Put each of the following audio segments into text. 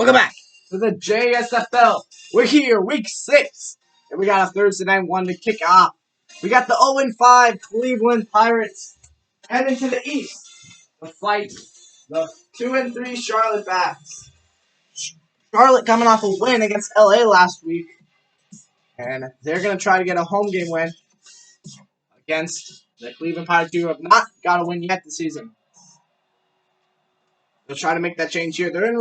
Welcome back to the JSFL. We're here, week 6, and we got a Thursday night one to kick off. We got the 0-5 Cleveland Pirates heading to the East to fight the 2-3 Charlotte Bats. Charlotte coming off a win against LA last week, and they're going to try to get a home game win against the Cleveland Pirates, who have not got a win yet this season. They'll try to make that change here. They're in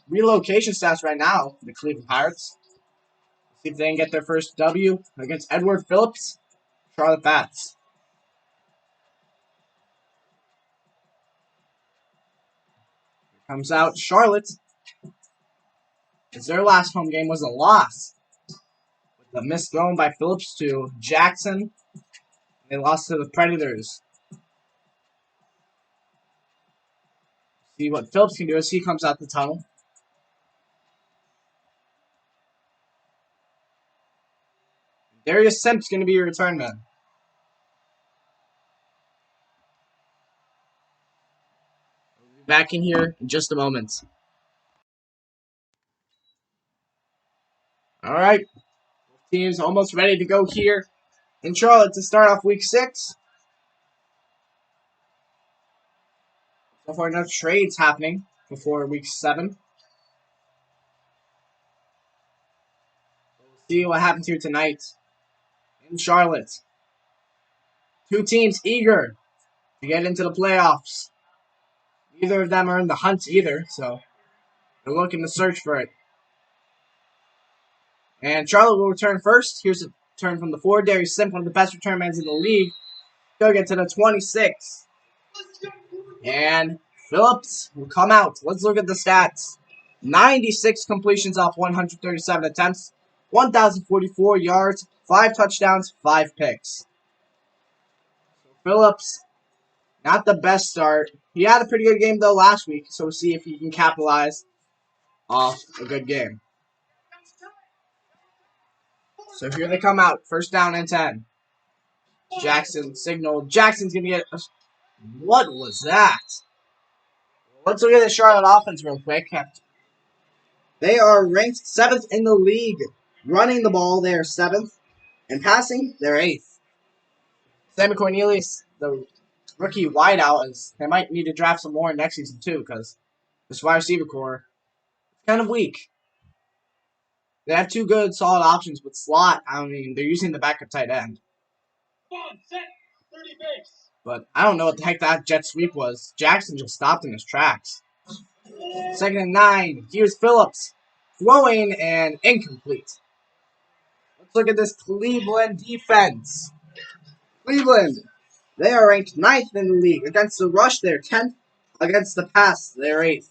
relocation stats right now, the Cleveland Pirates. See if they can get their first W against Edward Phillips, Charlotte Bats. Here comes out Charlotte. As their last home game was a loss. With a miss thrown by Phillips to Jackson. They lost to the Predators. See what Phillips can do as he comes out the tunnel. Darius Simp's going to be your return man. We'll be back in here in just a moment. Alright. Team's almost ready to go here in Charlotte to start off week 6. So far, no trades happening before week 7. We'll see what happens here tonight in Charlotte. Two teams eager to get into the playoffs. Neither of them are in the hunt either, so they're looking to search for it. And Charlotte will return first. Here's a turn from the forward. Darius Simp, one of the best return men in the league. He'll get to the 26. And Phillips will come out. Let's look at the stats. 96 completions off 137 attempts. 1,044 yards. 5 touchdowns. 5 picks. Phillips, not the best start. He had a pretty good game, though, last week. So we'll see if he can capitalize off a good game. So here they come out. First down and 10. Jackson signaled. Jackson's going to get... What was that? Let's look at the Charlotte offense real quick. They are ranked 7th in the league. Running the ball, they are 7th. And passing, they're 8th. Sammy Cornelius, the rookie wideout, they might need to draft some more next season too, because this wide receiver core is kind of weak. They have 2 good, solid options, but slot, I mean, they're using the backup tight end. But I don't know what the heck that jet sweep was. Jackson just stopped in his tracks. 2nd and 9. Here's Phillips. Throwing and incomplete. Let's look at this Cleveland defense. Cleveland, they are ranked 9th in the league. Against the rush, they're 10th. Against the pass, they're 8th.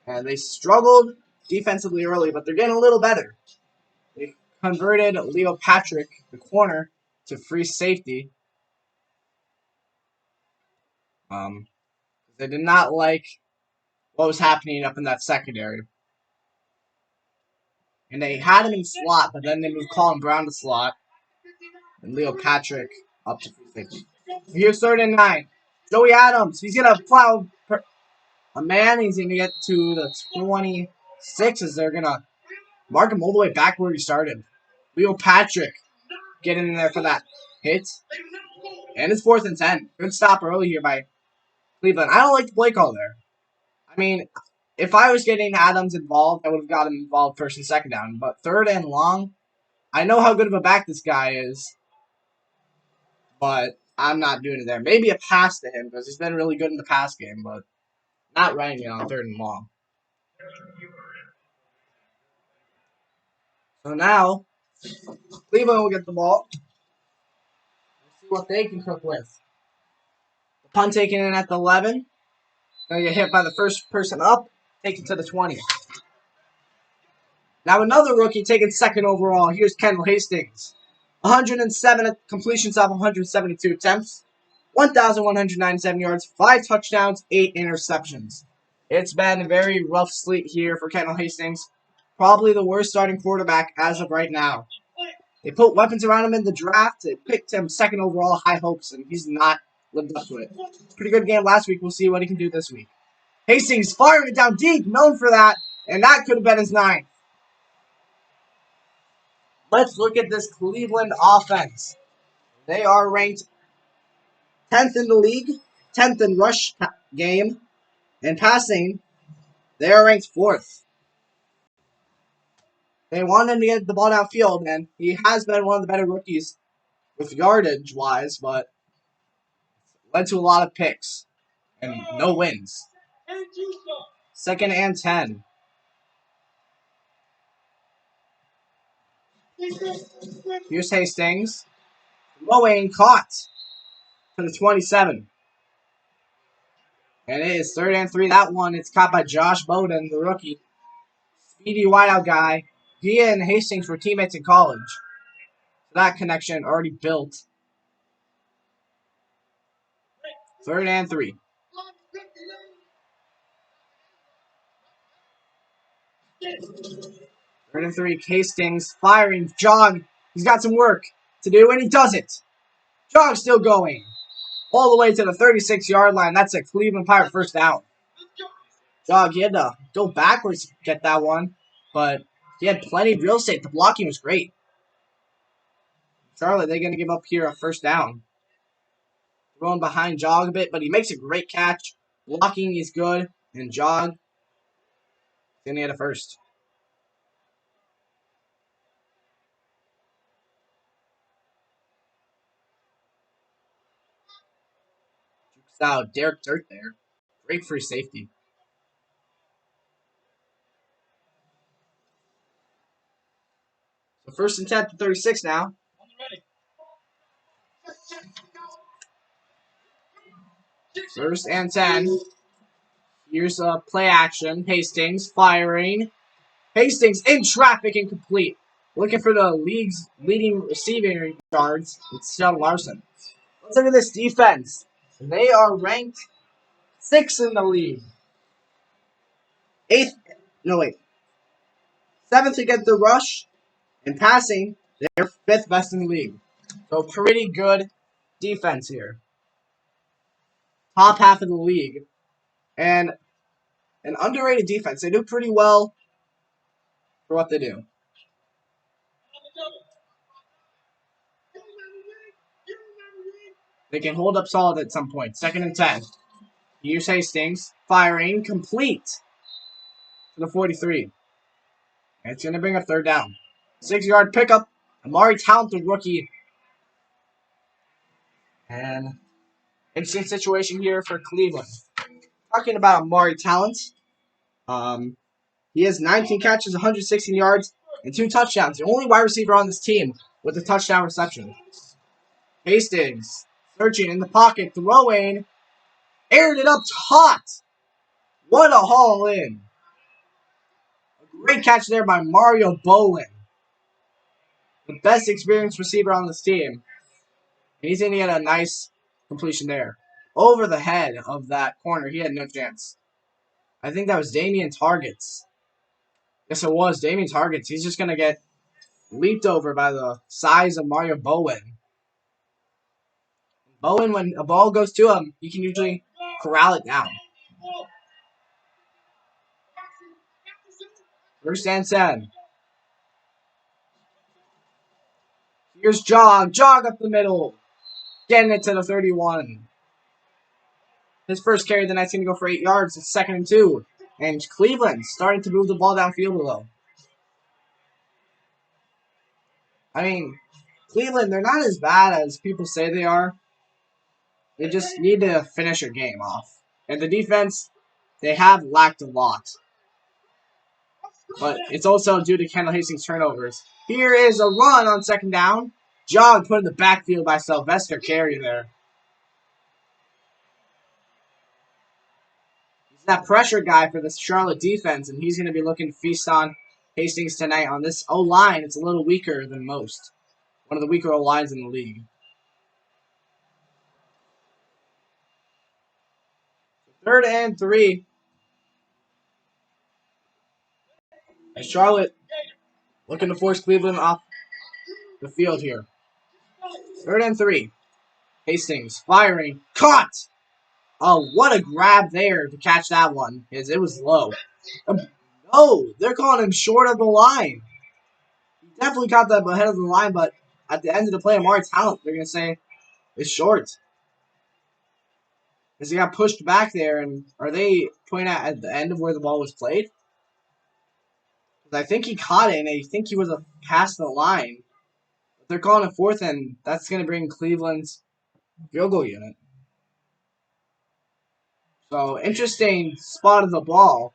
And they struggled defensively early, but they're getting a little better. They converted Leo Patrick, the corner, to free safety. They did not like what was happening up in that secondary. And they had him in slot, but then they moved Colin Brown to slot. And Leo Patrick up to free safety. Here's 3rd and 9. Joey Adams, he's going to plow a man. He's going to get to the 26 as they're going to mark him all the way back where he started. Leo Patrick getting in there for that hit. And it's 4th and 10. Good stop early here by Cleveland. I don't like the play call there. I mean, if I was getting Adams involved, I would have got him involved 1st and 2nd down. But 3rd and long, I know how good of a back this guy is. But I'm not doing it there. Maybe a pass to him because he's been really good in the pass game. But not running it on 3rd and long. So now, Cleveland will get the ball. Let's see what they can cook with. The punt taken in at the 11. Gonna get hit by the first person up. Take it to the 20. Now another rookie taken 2nd overall. Here's Kendall Hastings. 107 completions off 172 attempts. 1,197 yards. 5 touchdowns. 8 interceptions. It's been a very rough slate here for Kendall Hastings. Probably the worst starting quarterback as of right now. They put weapons around him in the draft. They picked him 2nd overall, high hopes, and he's not lived up to it. Pretty good game last week. We'll see what he can do this week. Hastings firing it down deep, known for that, and that could have been his 9th. Let's look at this Cleveland offense. They are ranked 10th in the league, 10th in rush game, and passing, they are ranked 4th. They want him to get the ball downfield, and he has been one of the better rookies with yardage-wise, but led to a lot of picks and no wins. 2nd and 10. Here's Hastings. Throwing caught to the 27. And it is 3rd and 3. That one, it's caught by Josh Bowden, the rookie. Speedy wideout guy. He and Hastings were teammates in college. So that connection already built. 3rd and 3. 3rd and 3. Hastings firing. Jog. He's got some work to do, and he does it. Jog still going. All the way to the 36-yard line. That's a Cleveland Pirate first down. Jog, he had to go backwards to get that one, but he had plenty of real estate. The blocking was great. Charlotte, they're going to give up here a first down. Throwing behind Jog a bit, but he makes a great catch. Blocking is good, and Jog is going to get a first. Jukes out Derek Dirt there. Great free safety. So 1st and 10 to 36 now. First and 10. Here's a play action. Hastings firing. Hastings in traffic, incomplete. Looking for the league's leading receiving yards. It's Sheldon Larson. Let's look at this defense. They are ranked 6th in the league. 7th against the rush. And passing, they're 5th best in the league. So pretty good defense here. Top half of the league. And an underrated defense. They do pretty well for what they do. They can hold up solid at some point. 2nd and 10. Here's Hastings. Firing. Complete. To the 43. And it's going to bring a 3rd down. 6-yard pickup. Amari talented rookie. And interesting situation here for Cleveland. Talking about Amari talent. He has 19 catches, 116 yards, and 2 touchdowns. The only wide receiver on this team with a touchdown reception. Hastings searching in the pocket, throwing, aired it up hot. What a haul in. A great catch there by Mario Bowen. The best experienced receiver on this team. And he's going to get a nice completion there. Over the head of that corner. He had no chance. I think that was Damian Targets. Yes, it was Damian Targets. He's just going to get leaped over by the size of Mario Bowen. Bowen, when a ball goes to him, he can usually corral it down. 1st and 10. Here's Jog. Jog up the middle. Getting it to the 31. His first carry of the night's going to go for 8 yards. It's 2nd and 2. And Cleveland starting to move the ball downfield a little. I mean, Cleveland, they're not as bad as people say they are. They just need to finish a game off. And the defense, they have lacked a lot. But it's also due to Kendall Hastings' turnovers. Here is a run on 2nd down. Jog put in the backfield by Sylvester Carey there. He's that pressure guy for the Charlotte defense, and he's going to be looking to feast on Hastings tonight on this O-line. It's a little weaker than most. One of the weaker O-lines in the league. 3rd and 3. And Charlotte looking to force Cleveland off the field here. 3rd and 3. Hastings firing. Caught! Oh, what a grab there to catch that one. Because it was low. No, they're calling him short of the line. He definitely caught that ahead of the line, but at the end of the play, Amari Talent, they're going to say it's short. Because he got pushed back there, and are they pointing at the end of where the ball was played? Because I think he caught it, and I think he was past the line. But they're calling it fourth, and that's going to bring Cleveland's field goal unit. So, interesting spot of the ball.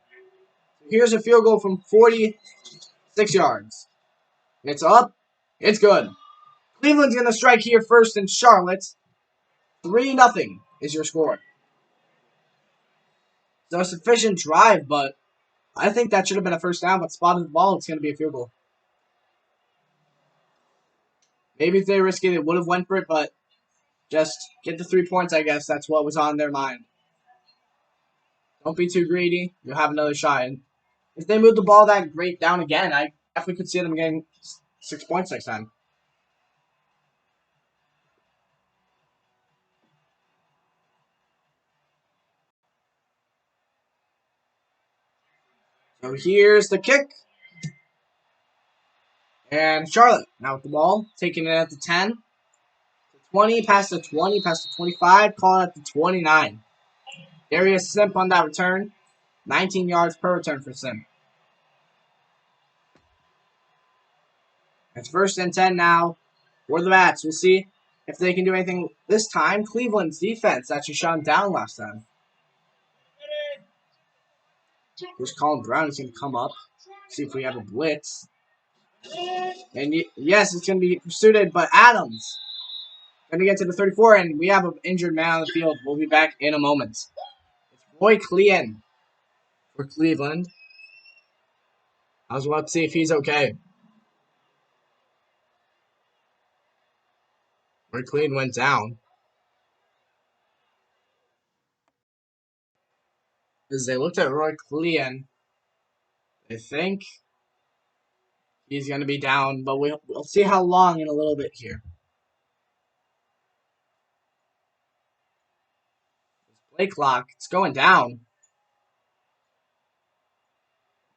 Here's a field goal from 46 yards. It's up. It's good. Cleveland's going to strike here first in Charlotte. 3-0 is your score. So a sufficient drive, but I think that should have been a first down, but spotted the ball, it's going to be a field goal. Maybe if they risked it, they would have went for it, but just get the 3 points, I guess. That's what was on their mind. Don't be too greedy. You'll have another shot. And if they move the ball that great down again, I definitely could see them getting 6 points next time. So here's the kick. And Charlotte now with the ball, taking it at the 10. 20, past the 20, past the 25, calling at the 29. Darius Simp on that return. 19 yards per return for Simp. It's 1st and 10 now for the Bats. We'll see if they can do anything this time. Cleveland's defense actually shot them down last time. Here's Colin Brown. He's going to come up. See if we have a blitz. And yes, it's going to be pursued, but Adams going to get to the 34, and we have an injured man on the field. We'll be back in a moment. It's Roy Clean for Cleveland. I was about to see if he's okay. Roy Clean went down. As they looked at Roy Clean, I think he's going to be down, but we'll see how long in a little bit here. Play clock, it's going down.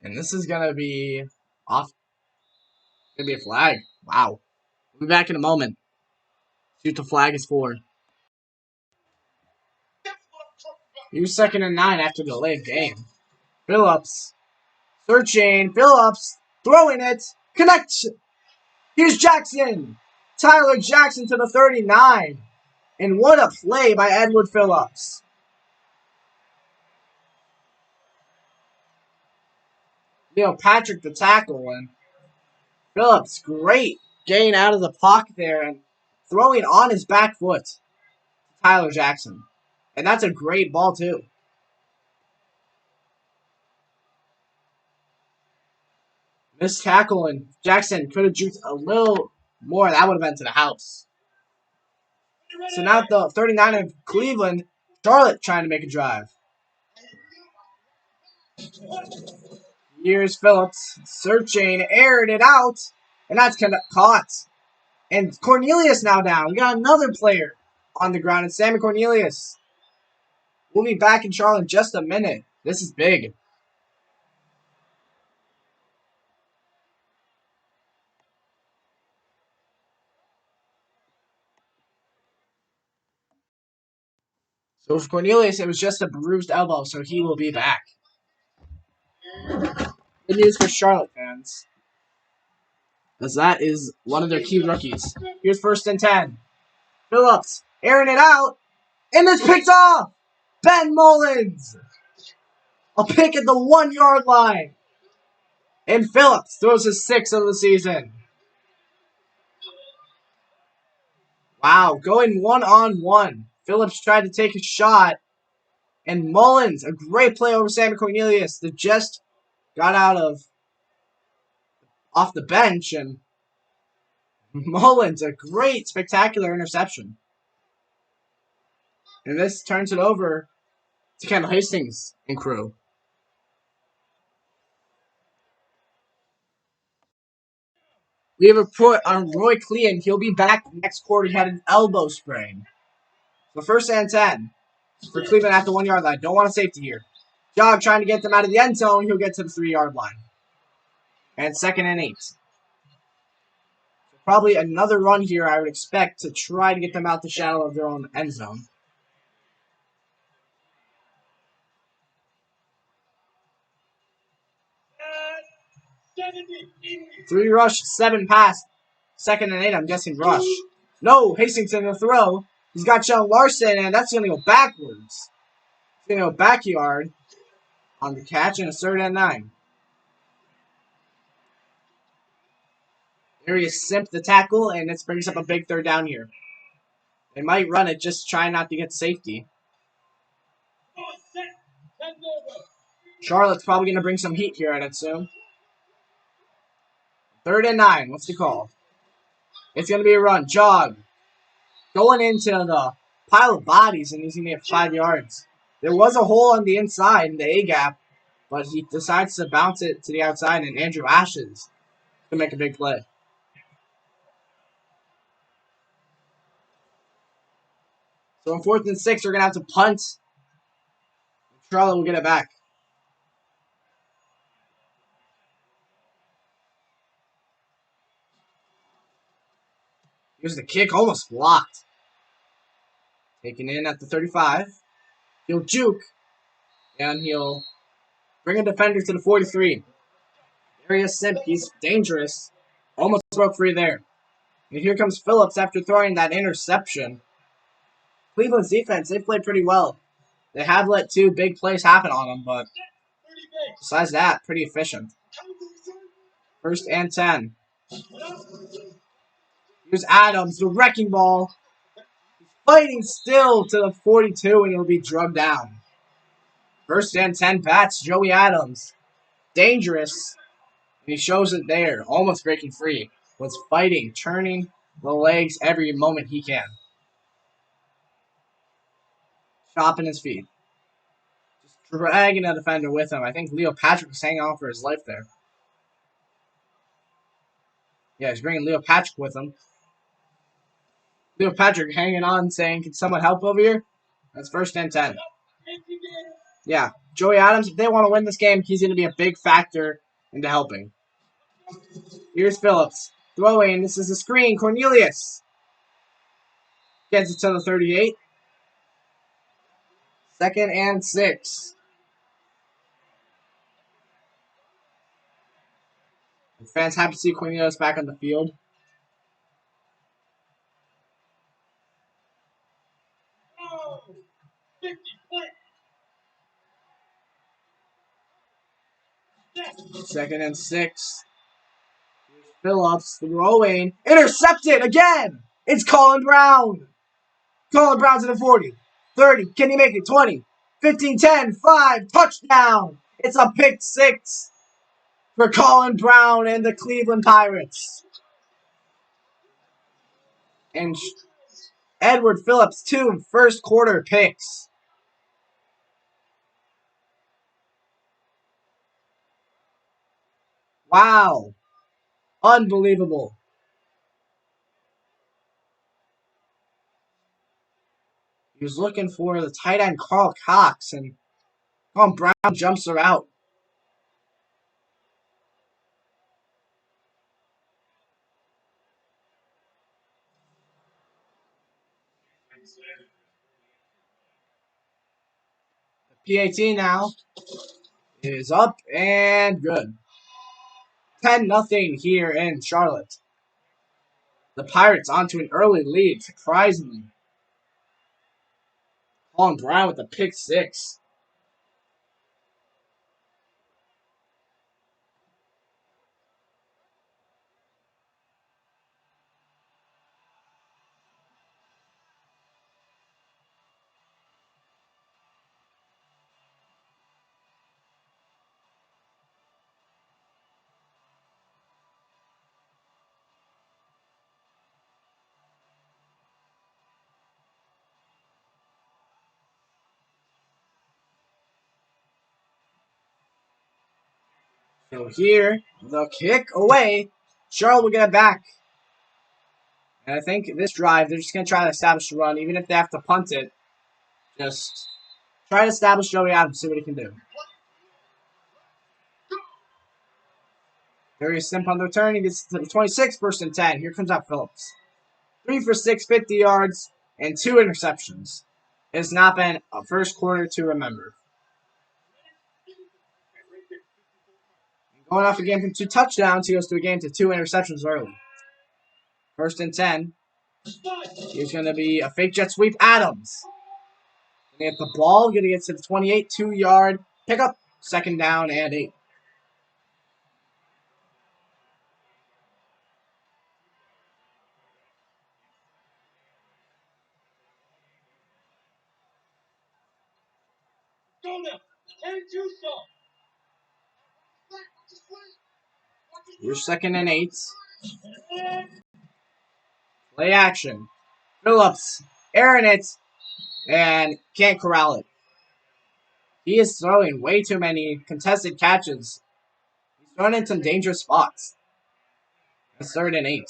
And this is going to be off. It's going to be a flag. Wow. We'll be back in a moment. See what the flag is for. Here's 2nd and 9 after the late game. Phillips. Searching. Phillips. Throwing it. Connect. Here's Jackson. Tyler Jackson to the 39. And what a play by Edward Phillips. Patrick the tackle, and Phillips, great gain out of the pocket there and throwing on his back foot. Tyler Jackson. And that's a great ball, too. Missed tackle, and Jackson could have juked a little more. That would have been to the house. So now at the 39 of Cleveland, Charlotte trying to make a drive. Here's Phillips searching, aired it out, and that's kind of caught. And Cornelius now down. We got another player on the ground. It's Sammy Cornelius. We'll be back in Charlotte in just a minute. This is big. So for Cornelius, it was just a bruised elbow, so he will be back. Good news for Charlotte fans, as that is one of their key rookies. Here's 1st and 10. Phillips airing it out, and it's picked off. Ben Mullins. A pick at the 1-yard line. And Phillips throws his 6th of the season. Wow, going 1-on-1. Phillips tried to take a shot. And Mullins, a great play over Sammy Cornelius that just got off the bench. And Mullins, a great, spectacular interception. And this turns it over to Kendall Hastings and crew. We have a report on Roy Clean. He'll be back next quarter. He had an elbow sprain. So 1st and 10. for Cleveland at the 1 yard line. Don't want a safety here. Jog trying to get them out of the end zone. He'll get to the 3 yard line. And 2nd and 8. Probably another run here, I would expect, to try to get them out the shadow of their own end zone. 3 rush, 7 pass. 2nd and 8, I'm guessing rush. No, Hastings in the throw. He's got Sean Larson, and that's going to go backwards. It's going to go backyard on the catch, and a 3rd and 9. There he simped the tackle, and this brings up a big 3rd down here. They might run it, just try not to get safety. Charlotte's probably going to bring some heat here, I'd assume. 3rd and 9. What's the call? It's going to be a run. Jog. Going into the pile of bodies, and he's going to get 5 yards. There was a hole on the inside in the A-gap, but he decides to bounce it to the outside, and Andrew Ashes to make a big play. So on 4th and 6, we're going to have to punt. Charlotte will get it back. Here's the kick, almost blocked. Taken in at the 35. He'll juke, and he'll bring a defender to the 43. There he is, Simp. He's dangerous. Almost broke free there. And here comes Phillips after throwing that interception. Cleveland's defense, they played pretty well. They have let 2 big plays happen on them, but besides that, pretty efficient. 1st and 10. Here's Adams, the wrecking ball. He's fighting still to the 42, and he'll be drugged down. 1st and 10 bats, Joey Adams. Dangerous. And he shows it there, almost breaking free. Was fighting, turning the legs every moment he can. Chopping his feet. Just dragging a defender with him. I think Leo Patrick was hanging on for his life there. Yeah, he's bringing Leo Patrick with him. Leo Patrick hanging on, saying, "Can someone help over here?" That's 1st and 10. Yeah, Joey Adams, if they want to win this game, he's going to be a big factor into helping. Here's Phillips. Throwing. This is a screen. Cornelius gets it to the 38. 2nd and 6. The fans happy to see Cornelius back on the field. Second and 6. Phillips throwing. Intercepted again. It's Colin Brown. Colin Brown to the 40. 30. Can he make it? 20. 15, 10, 5. Touchdown. It's a pick 6 for Colin Brown and the Cleveland Pirates. And Edward Phillips, 2 first quarter picks. Wow. Unbelievable. He was looking for the tight end Carl Cox, and Colin Brown jumps her out. The PAT now is up and good. 10-0 here in Charlotte. The Pirates onto an early lead, surprisingly. Colin Brown with the pick 6. So here, the kick away. Charlotte will get it back. And I think this drive, they're just going to try to establish a run, even if they have to punt it. Just Try to establish Joey Adams, see what he can do. Various simp on the return. He gets to the 26, first and 10. Here comes out Phillips. 3 for 6, 50 yards, and 2 interceptions. It has not been a first quarter to remember. Going off a game from 2 touchdowns, he goes to a game to 2 interceptions early. First and 10. Here's going to be a fake jet sweep. Adams. Going to get the ball. Going to get to the 28, 2-yard pickup. Second down and 8. Here's second and 8. Play action. Phillips. Airing it. And can't corral it. He is throwing way too many contested catches. He's throwing in some dangerous spots. It's third and 8.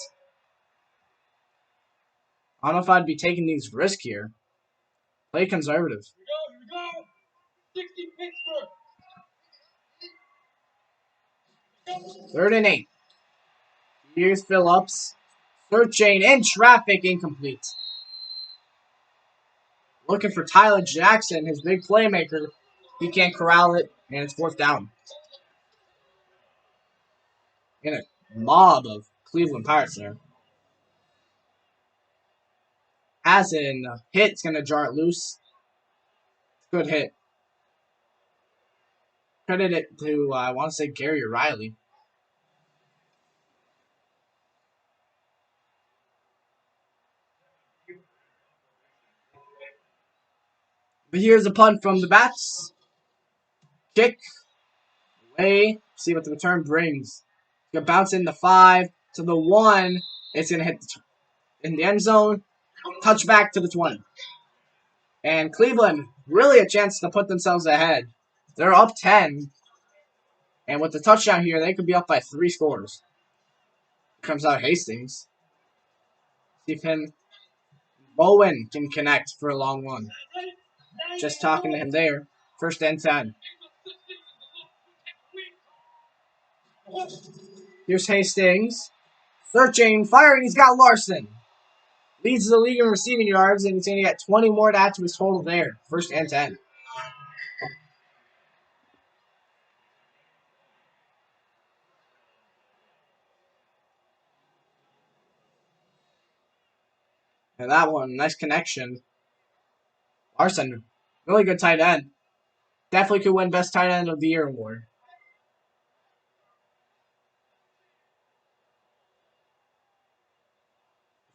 I don't know if I'd be taking these risks here. Play conservative. Here we go. 60 Pittsburgh. Third and 8. Here's Phillips. Searching in traffic, incomplete. Looking for Tyler Jackson, his big playmaker. He can't corral it, and it's fourth down. In a mob of Cleveland Pirates there. As in, hit's going to jar it loose. Good hit. Credit it to, I want to say, Gary O'Reilly. But here's a punt from the Bats. Kick. Away. See what the return brings. It's going to bounce in the 5 to the 1. It's going to hit in the end zone. Touchback to the 20. And Cleveland, really a chance to put themselves ahead. They're up 10. And with the touchdown here, they could be up by 3 scores. Comes out Hastings. See if Bowen can connect for a long one. Just talking to him there. First and 10. Here's Hastings. Searching, firing, he's got Larson. Leads the league in receiving yards, and he's going to get 20 more to add to his total there. First and 10. And that one, nice connection. Larson, really good tight end. Definitely could win Best Tight End of the Year award.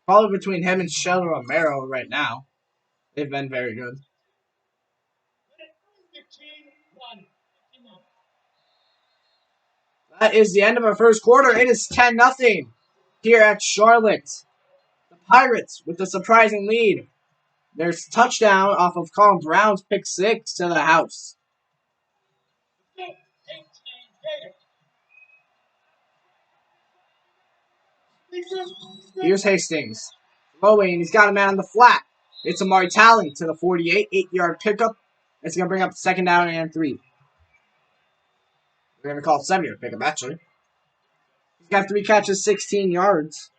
Probably between him and Sheldon Romero right now. They've been very good. That is the end of our first quarter. It is 10-0 here at Charlotte. The Pirates with the surprising lead. There's a touchdown off of Colin Brown's pick 6 to the house. Here's Hastings. Throwing. He's got a man on the flat. It's Amari Talley to the 48. 8-yard pickup. It's going to bring up second down and 3. We're going to call it 7-yard pickup, actually. He's got 3 catches, 16 yards.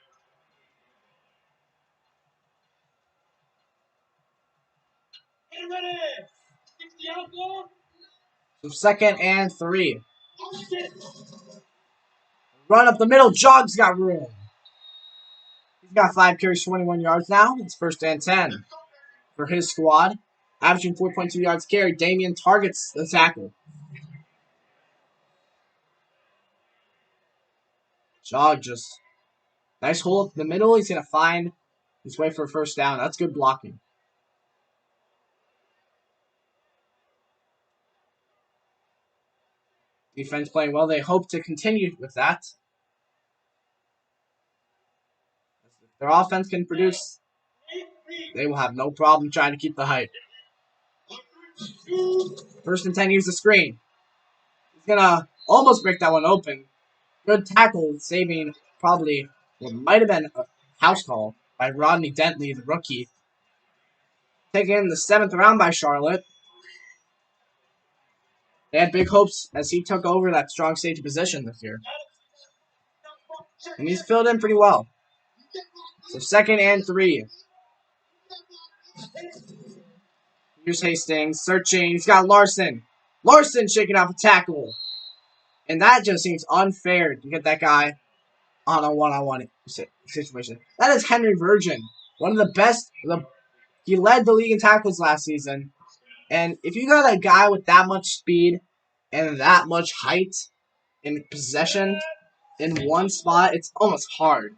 So second and 3. Run up the middle. Jog's got room. He's got 5 carries, 21 yards now. It's first and 10 for his squad. Averaging 4.2 yards carry. Damian targets the tackle. Jog just nice hole up the middle. He's going to find his way for a first down. That's good blocking. Defense playing well. They hope to continue with that. If their offense can produce, they will have no problem trying to keep the hype. First and 10, use the screen. He's going to almost break that one open. Good tackle, saving probably what might have been a house call by Rodney Dentley, the rookie. Taken in the 7th round by Charlotte. They had big hopes as he took over that strong safety position this year. And he's filled in pretty well. So 2nd and 3. Here's Hastings searching. He's got Larson. Larson shaking off a tackle. And that just seems unfair to get that guy on a one-on-one situation. That is Henry Virgin. One of the best. He led the league in tackles last season. And if you got a guy with that much speed and that much height in possession in one spot, it's almost hard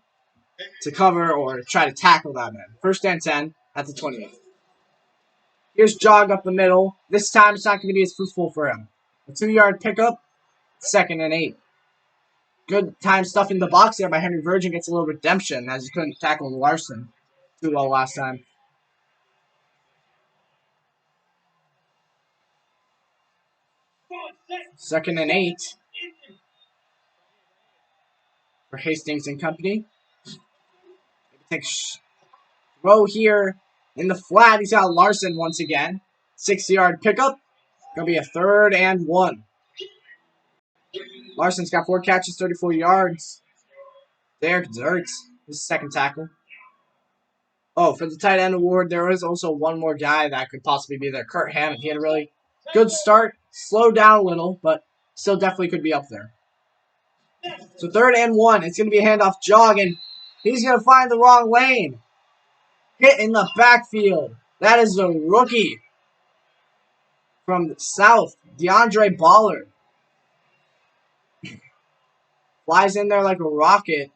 to cover or try to tackle that man. 1st and 10 at the 28. Here's Jog up the middle. This time it's not going to be as fruitful for him. A 2-yard pickup, 2nd and 8. Good time stuffing the box there by Henry Virgin. Gets a little redemption as he couldn't tackle Larson too well last time. Second and 8 for Hastings and company. Take throw here in the flat. He's got Larson once again. 6-yard pickup. Gonna be a 3rd and 1. Larson's got 4 catches, 34 yards. Derek Zertz, his 2nd tackle. Oh, for the tight end award, there is also one more guy that could possibly be there. Kurt Hammond. He had a really good start. Slowed down a little, but still definitely could be up there. So 3rd and 1. It's going to be a handoff Jog, and he's going to find the wrong lane. Hit in the backfield. That is the rookie from the South, DeAndre Baller. Flies in there like a rocket.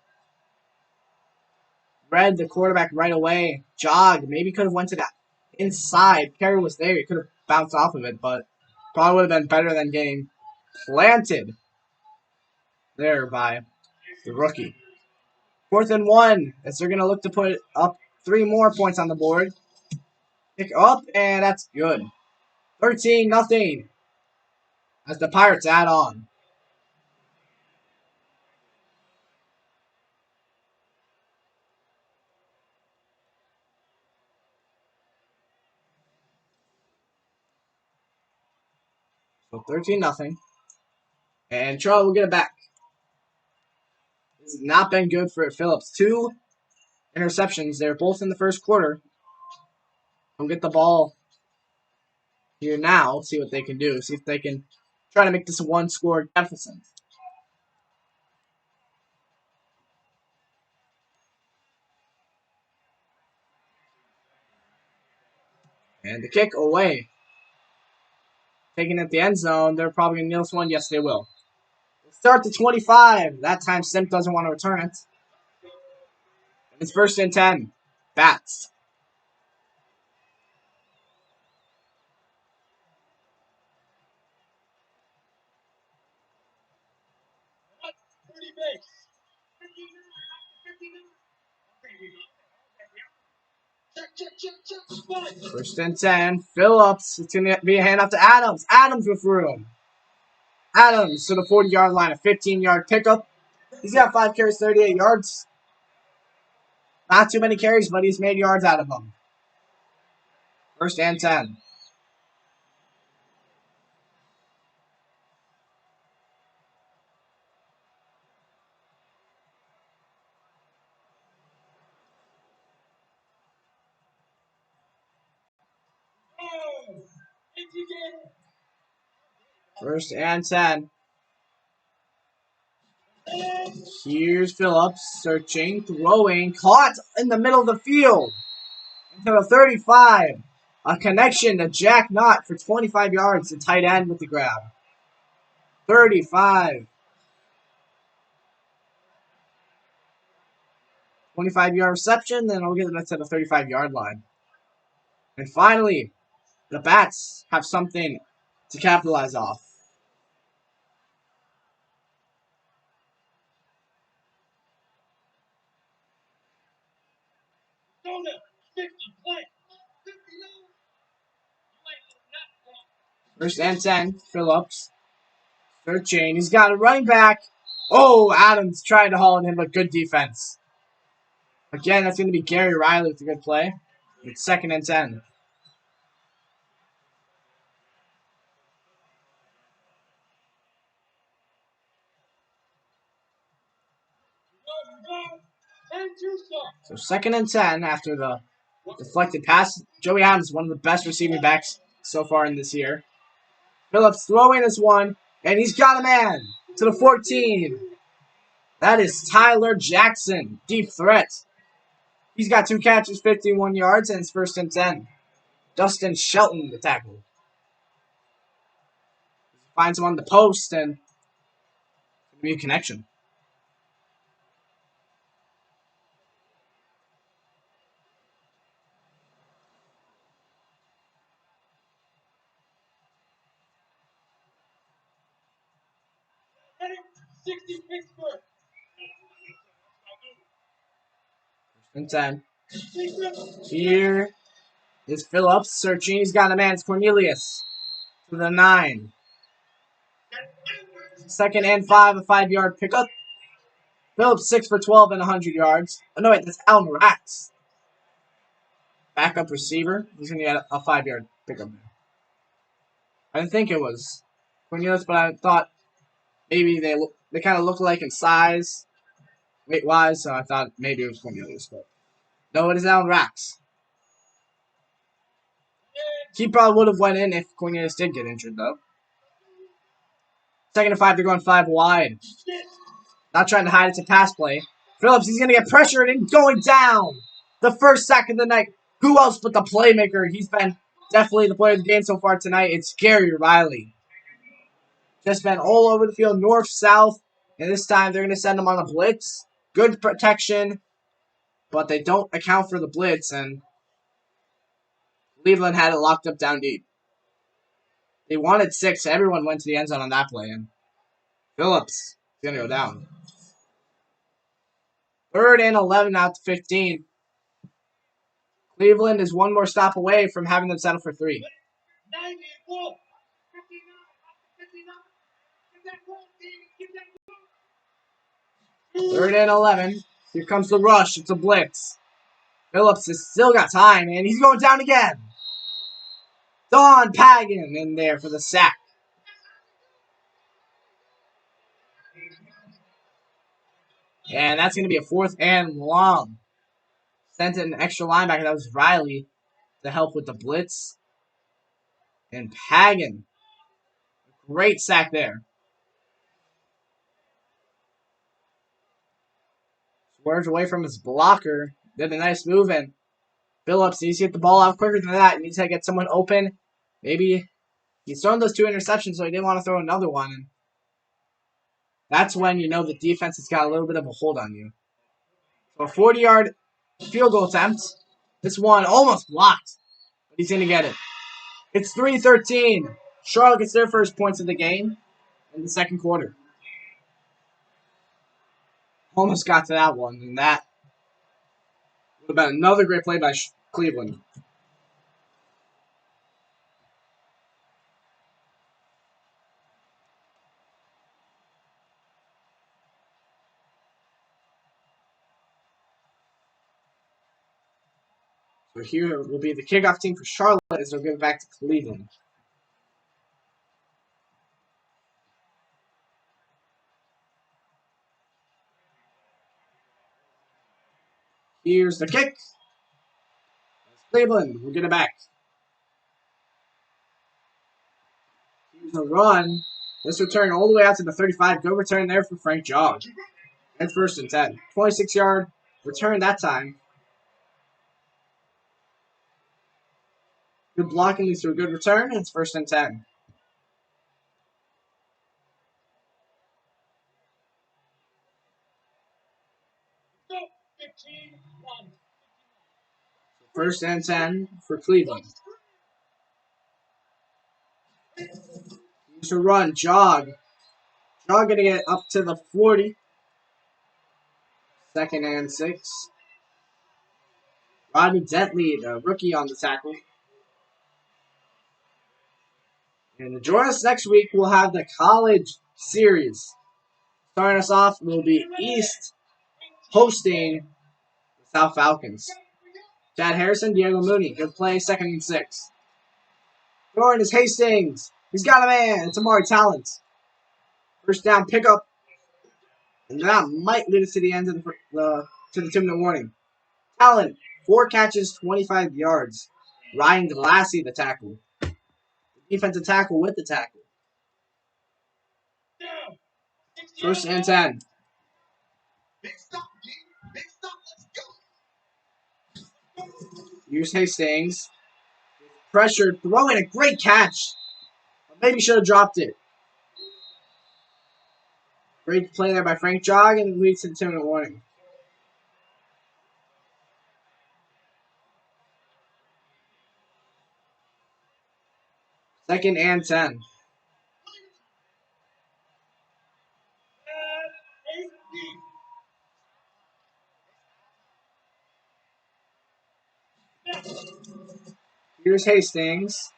Read the quarterback right away. Jog. Maybe could have went to that inside. Carey was there. He could have bounced off of it, but probably would have been better than getting planted there by the rookie. 4th and 1, as they're going to look to put up 3 more points on the board. Pick up, and that's good. 13-0 as the Pirates add on. So 13-0. And Charlie will get it back. This has not been good for Phillips. 2 interceptions. They're both in the first quarter. They'll get the ball here now. See what they can do. See if they can try to make this a 1-score deficit. And the kick away. Taking at the end zone. They're probably going to kneel this one. Yes, they will. Start to 25. That time Simp doesn't want to return it. It's 1st and 10. Bats. First and 10. Phillips. It's going to be a handoff to Adams. Adams with room. Adams to the 40-yard line. A 15-yard pickup. He's got 5 carries, 38 yards. Not too many carries, but he's made yards out of them. 1st and 10. First and 10. Here's Phillips searching, throwing, caught in the middle of the field. Into the 35. A connection to Jack Knott for 25 yards. The tight end with the grab. 35. 25-yard reception, then I'll get it to the 35-yard line. And finally, the Bats have something to capitalize off. First and 10, Phillips. Searching. He's got a running back. Oh, Adams tried to haul in him, but good defense. Again, that's going to be Gary Riley with a good play. It's 2nd and 10. So 2nd and 10 after the deflected pass. Joey Adams, one of the best receiving backs so far in this year. Phillips throwing this one, and he's got a man to the 14. That is Tyler Jackson, deep threat. He's got 2 catches, 51 yards, and it's 1st and 10. Dustin Shelton, the tackle. Finds him on the post, and be a connection. And 10. Here is Phillips searching. He's got a man. It's Cornelius to the 9. 2nd and 5, a 5-yard pickup. Phillips 6 for 12 and 100 yards. Oh, no, wait, that's Alan Ratz. Backup receiver. He's going to get a 5-yard pickup. I didn't think it was Cornelius, but I thought maybe they kind of look alike in size, weight-wise, so I thought maybe it was Cornelius. But no, it is Alan Ratz. He probably would have went in if Cornelius did get injured, though. 2nd and 5, they're going 5 wide. Not trying to hide, it's a pass play. Phillips, he's going to get pressured and going down. The first sack of the night. Who else but the playmaker? He's been definitely the player of the game so far tonight. It's Gary Riley. Just been all over the field, north, south. And this time they're going to send him on a blitz. Good protection, but they don't account for the blitz. And Cleveland had it locked up down deep. They wanted 6. Everyone went to the end zone on that play. And Phillips is going to go down. 3rd and 11 out to 15. Cleveland is one more stop away from having them settle for 3. 3rd and 11. Here comes the rush. It's a blitz. Phillips has still got time, and he's going down again. Don Pagan in there for the sack. And that's going to be a 4th and long. Sent in an extra linebacker. That was Riley to help with the blitz. And Pagan. Great sack there. Swerved away from his blocker. Did a nice move, and Phillips needs to get the ball out quicker than that. He needs to get someone open. Maybe he's thrown those 2 interceptions, so he didn't want to throw another one. And that's when you know the defense has got a little bit of a hold on you. So a 40-yard field goal attempt. This one almost blocked, but he's going to get it. It's 3-13. Charlotte gets their first points of the game in the 2nd quarter. Almost got to that one, and that would have been another great play by Cleveland. So here will be the kickoff team for Charlotte as they'll give it back to Cleveland. Here's the kick. Cleveland will get it back. Here's a run. This return all the way out to the 35. Good return there for Frank Jogg. And 1st and 10. 26-yard return that time. Good blocking leads to a good return. It's 1st and 10. First and 10 for Cleveland. Here's a run. Jogg. Jogg going to get up to the 40. 2nd and 6. Rodney Dentley, the rookie on the tackle. And to join us next week, we'll have the college series. Starting us off will be East hosting the South Falcons. Chad Harrison, Diego Mooney. Good play, 2nd and 6. Throwing is Hastings. He's got a man. It's Amari Talent. First down pickup. And that might lead us to the end of to the 2-minute warning. Allen, 4 catches, 25 yards. Ryan Glassy, the tackle. Defensive tackle with the tackle. First and 10. Here's Hastings. Pressured, throwing a great catch. Maybe should have dropped it. Great play there by Frank Jog, and it leads to the 2-minute warning. Second and 10. Here's Hastings.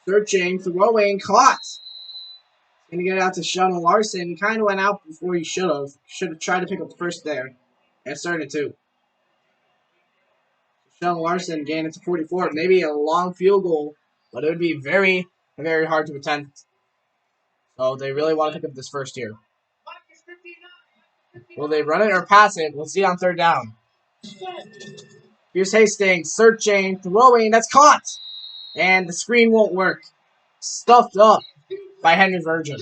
Searching, throwing, caught. Going to get it out to Sheldon Larson. He kind of went out before he should have. Should have tried to pick up the first there. And started to. Sheldon Larson gained it to 44. Maybe a long field goal, but it would be very, very hard to attempt. So they really want to pick up this first here. Will they run it or pass it? We'll see on third down. Here's Hastings. Searching, throwing. That's caught. And the screen won't work. Stuffed up by Henry Virgin.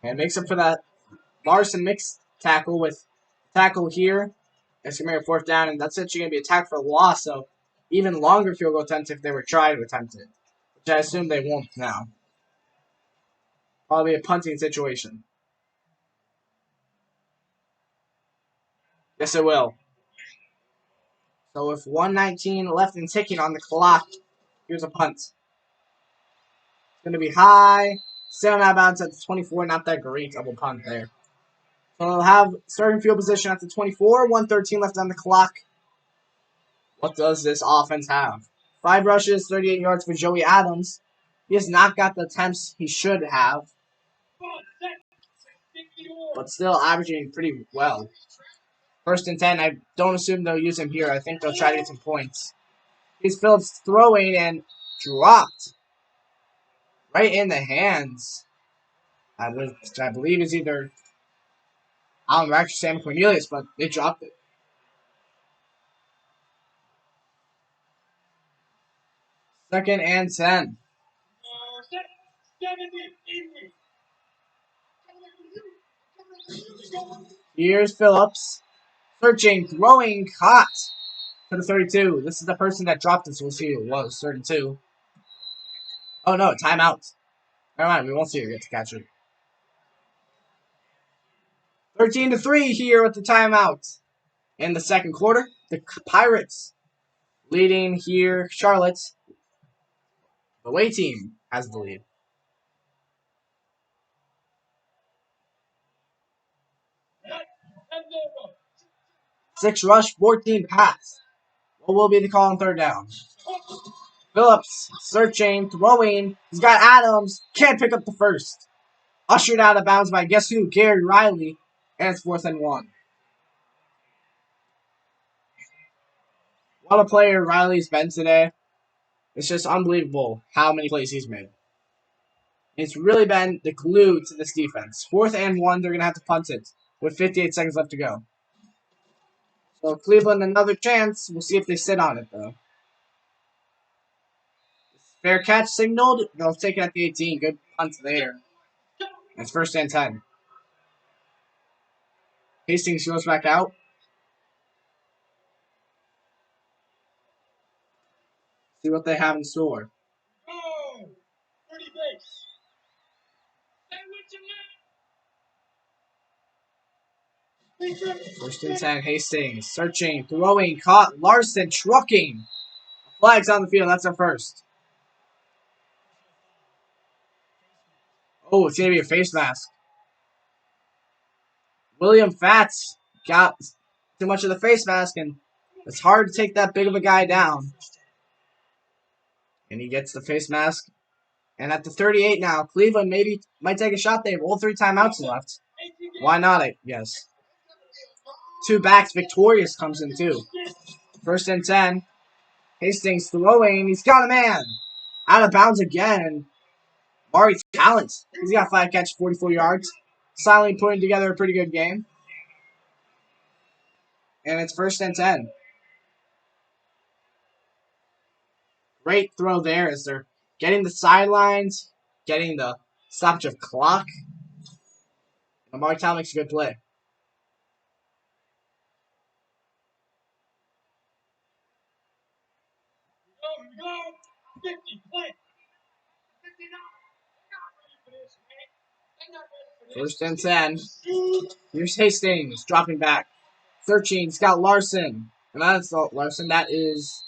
And makes up for that. Larson mixed tackle with tackle here. It's going to be a fourth down, and that's actually going to be a tackle for a loss, so even longer field goal attempts if they were trying to attempt it, which I assume they won't now. Probably a punting situation. Yes, it will. So with 1:19 left and ticking on the clock, here's a punt. It's going to be high. Still out of bounds at the 24. Not that great of a punt there. So they'll have starting field position at the 24. 1:13 left on the clock. What does this offense have? 5 rushes, 38 yards for Joey Adams. He has not got the attempts he should have, but still averaging pretty well. First and 10, I don't assume they'll use him here. I think they'll try to get some points. Here's Phillips throwing and dropped right in the hands. I believe is either Alan Rack or Sam Cornelius, but they dropped it. Second and 10. Here's Phillips. Searching, throwing, caught to the 32. This is the person that dropped it, so we'll see who it was. 32. Oh no, timeout. Never mind, we won't see who gets to catch it. 13-3 here with the timeout. In the second quarter, the Pirates leading here. Charlotte, the away team, has the lead. 6 rush, 14 pass. What will be the call on third down? Phillips searching, throwing. He's got Adams. Can't pick up the first. Ushered out of bounds by guess who? Gary Riley. And it's 4th and 1. What a player Riley's been today. It's just unbelievable how many plays he's made. It's really been the glue to this defense. 4th and 1, they're going to have to punt it with 58 seconds left to go. So Cleveland, another chance. We'll see if they sit on it, though. Fair catch signaled. They'll take it at the 18. Good punt there. It's 1st and 10. Hastings goes back out. See what they have in store. 1st and 10. Hastings searching, throwing, caught. Larson trucking. Flags on the field. That's our first. Oh, it's going to be a face mask. William Fatts got too much of the face mask, and it's hard to take that big of a guy down. And he gets the face mask. And at the 38 now, Cleveland might take a shot. They have all 3 timeouts left. Why not, I guess. 2 backs. Victorious comes in, too. 1st and 10. Hastings throwing. He's got a man. Out of bounds again. Amari's talent. He's got 5 catches, 44 yards. Silently putting together a pretty good game. And it's 1st and 10. Great throw there as they're getting the sidelines, getting the stoppage of clock. Amari Talent makes a good play. Go, 50, play. 1st and 10. Here's Hastings dropping back. Searching. He's got Larson. And that's Larson. That is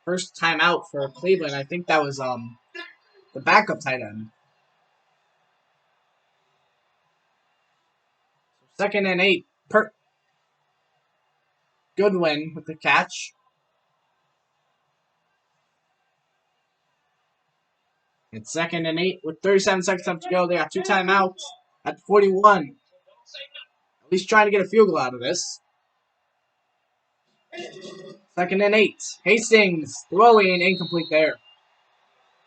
first timeout for Cleveland. I think that was the backup tight end. 2nd and 8. Goodwin with the catch. It's 2nd and 8 with 37 seconds left to go. They got 2 timeouts at 41. At least trying to get a field goal out of this. 2nd and 8. Hastings throwing incomplete there.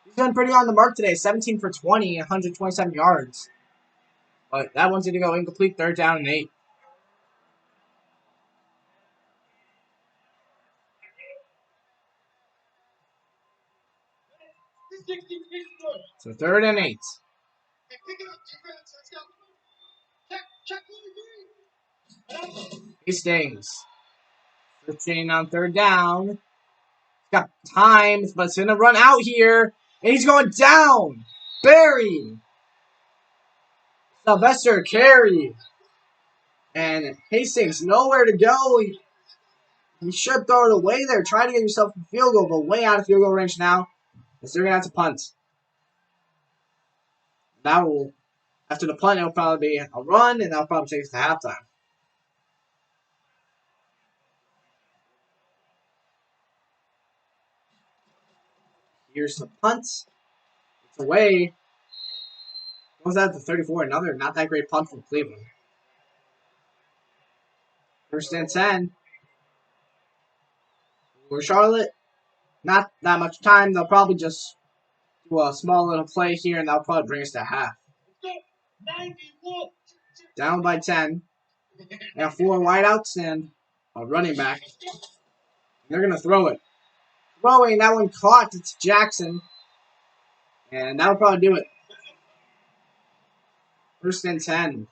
He's done pretty on the mark today. 17 for 20, 127 yards. But that one's going to go incomplete. 3rd down and 8. So 3rd and 8. Hastings searching on 3rd down. He's got time, but it's going to run out here. And he's going down. Buried. Sylvester Carey. And Hastings nowhere to go. You should throw it away there. Try to get yourself a field goal, but way out of field goal range now. As they're going to have to punt. That will, after the punt, it'll probably be a run, and that'll probably take us to halftime. Here's the punt. It's away. Goes out to 34. Another not that great punt from Cleveland. 1st and 10. For Charlotte, not that much time. They'll probably just do a small little play here, and that'll probably bring us to half. Down by 10. Now 4 wideouts and a running back. They're going to throw it. Throwing, that one caught. It's Jackson. And that'll probably do it. 1st and 10.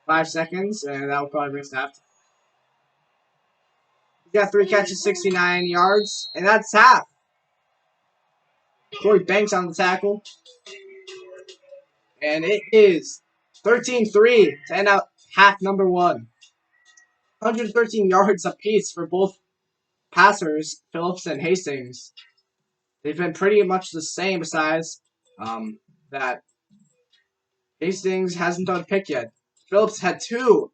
5 seconds, and that'll probably bring us to half. He's got 3 catches, 69 yards, and that's half. Corey Banks on the tackle. And it is 13-3 to end out half number 1. 113 yards apiece for both passers, Phillips and Hastings. They've been pretty much the same besides that Hastings hasn't done a pick yet. Phillips had 2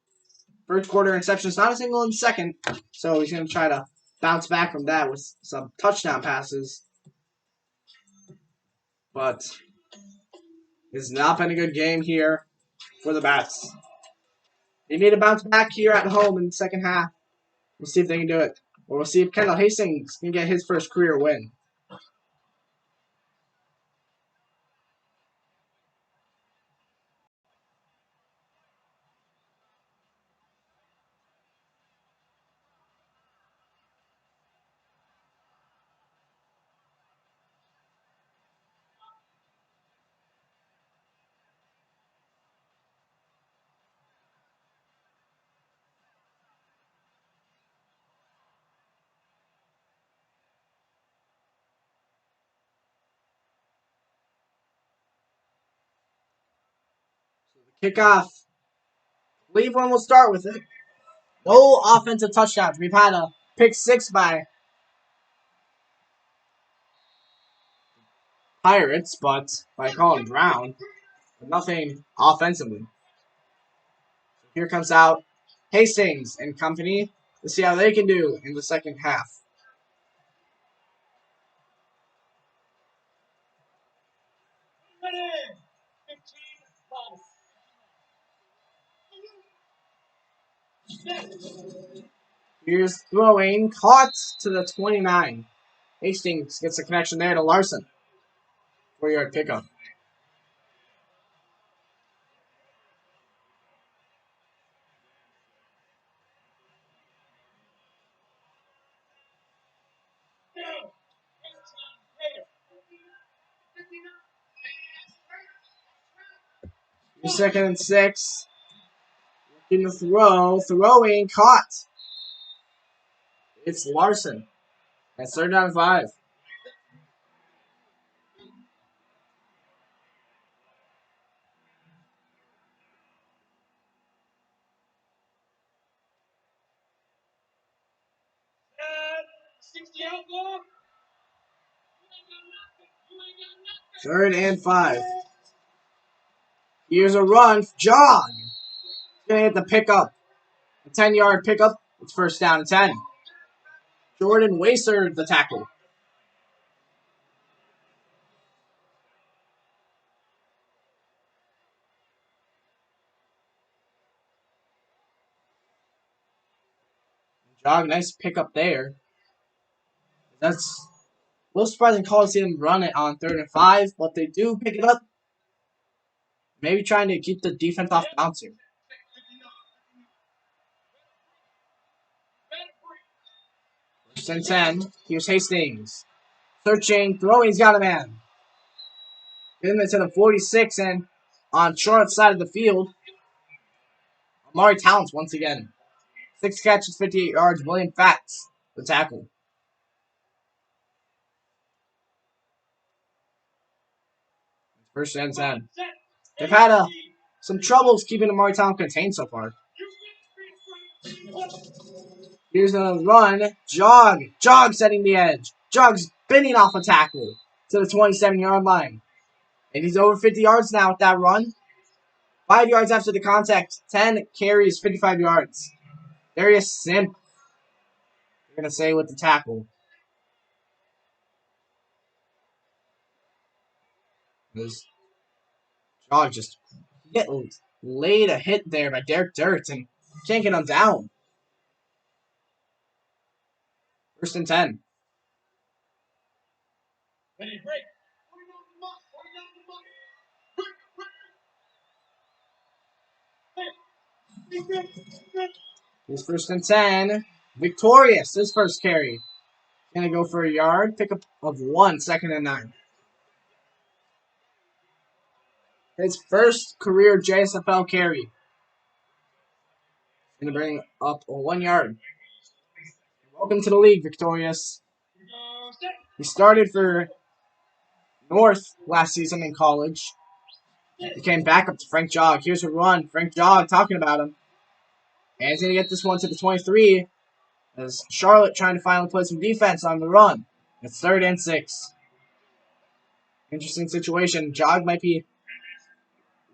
first quarter interceptions, not a single in the second. So he's going to try to bounce back from that with some touchdown passes. But it's not been a good game here for the Bats. They need to bounce back here at home in the second half. We'll see if they can do it. Or we'll see if Kendall Hastings can get his first career win. Kickoff. Cleveland will start with it. No offensive touchdowns. We've had a pick 6 by Pirates, but by Colin Brown. But nothing offensively. Here comes out Hastings and company. Let's see how they can do in the second half. Here's throwing, caught to the 29. Hastings gets a connection there to Larson. 4-yard pickup. Here's 2nd and 6. Looking to throw, throwing, caught. It's Larson. That's 3rd down and 5. Third and 5. Here's a run. Jog. Gonna hit the pickup. A 10-yard pickup. It's 1st down and 10. Jordan Wacer, the tackle. Jog, nice pickup there. That's a little surprising call to see them run it on 3rd and 5, but they do pick it up. Maybe trying to keep the defense off bounce here. 1st and 10. Here's Hastings. Searching, throwing, he's got a man. Getting into the 46 and on short side of the field. Amari Towns once again. 6 catches, 58 yards. William Fatts, the tackle. First and 10. They've had some troubles keeping Amari Towns contained so far. Here's a run. Jog. Jog setting the edge. Jog's spinning off a tackle to the 27-yard line. And he's over 50 yards now with that run. 5 yards after the contact. 10 carries, 55 yards. Darius Simp, we're going to say, with the tackle. There's Jog just get laid a hit there by Derek Dirt and can't get him down. 1st and 10. Here's 1st and 10. Victorious, his first carry. Gonna go for a yard. Pickup of 1, 2nd and 9. His first career JSFL carry. Gonna bring up a 1 yard. Welcome to the league, Victorious. He started for North last season in college. He came back up to Frank Jog. Here's a run. Frank Jog talking about him. And he's going to get this one to the 23 as Charlotte trying to finally play some defense on the run. It's 3rd and 6. Interesting situation. Jog might be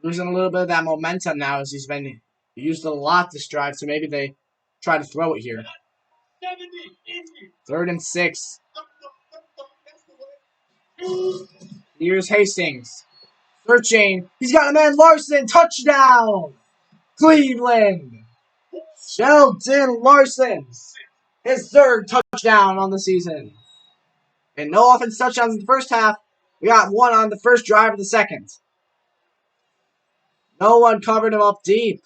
losing a little bit of that momentum now as he's been used a lot this drive, so maybe they try to throw it here. 3rd and 6. Here's Hastings. Searching. He's got a man, Larson. Touchdown! Cleveland! Sheldon Larson. His 3rd touchdown on the season. And no offense touchdowns in the first half. We got 1 on the first drive of the 2nd. No one covered him up deep.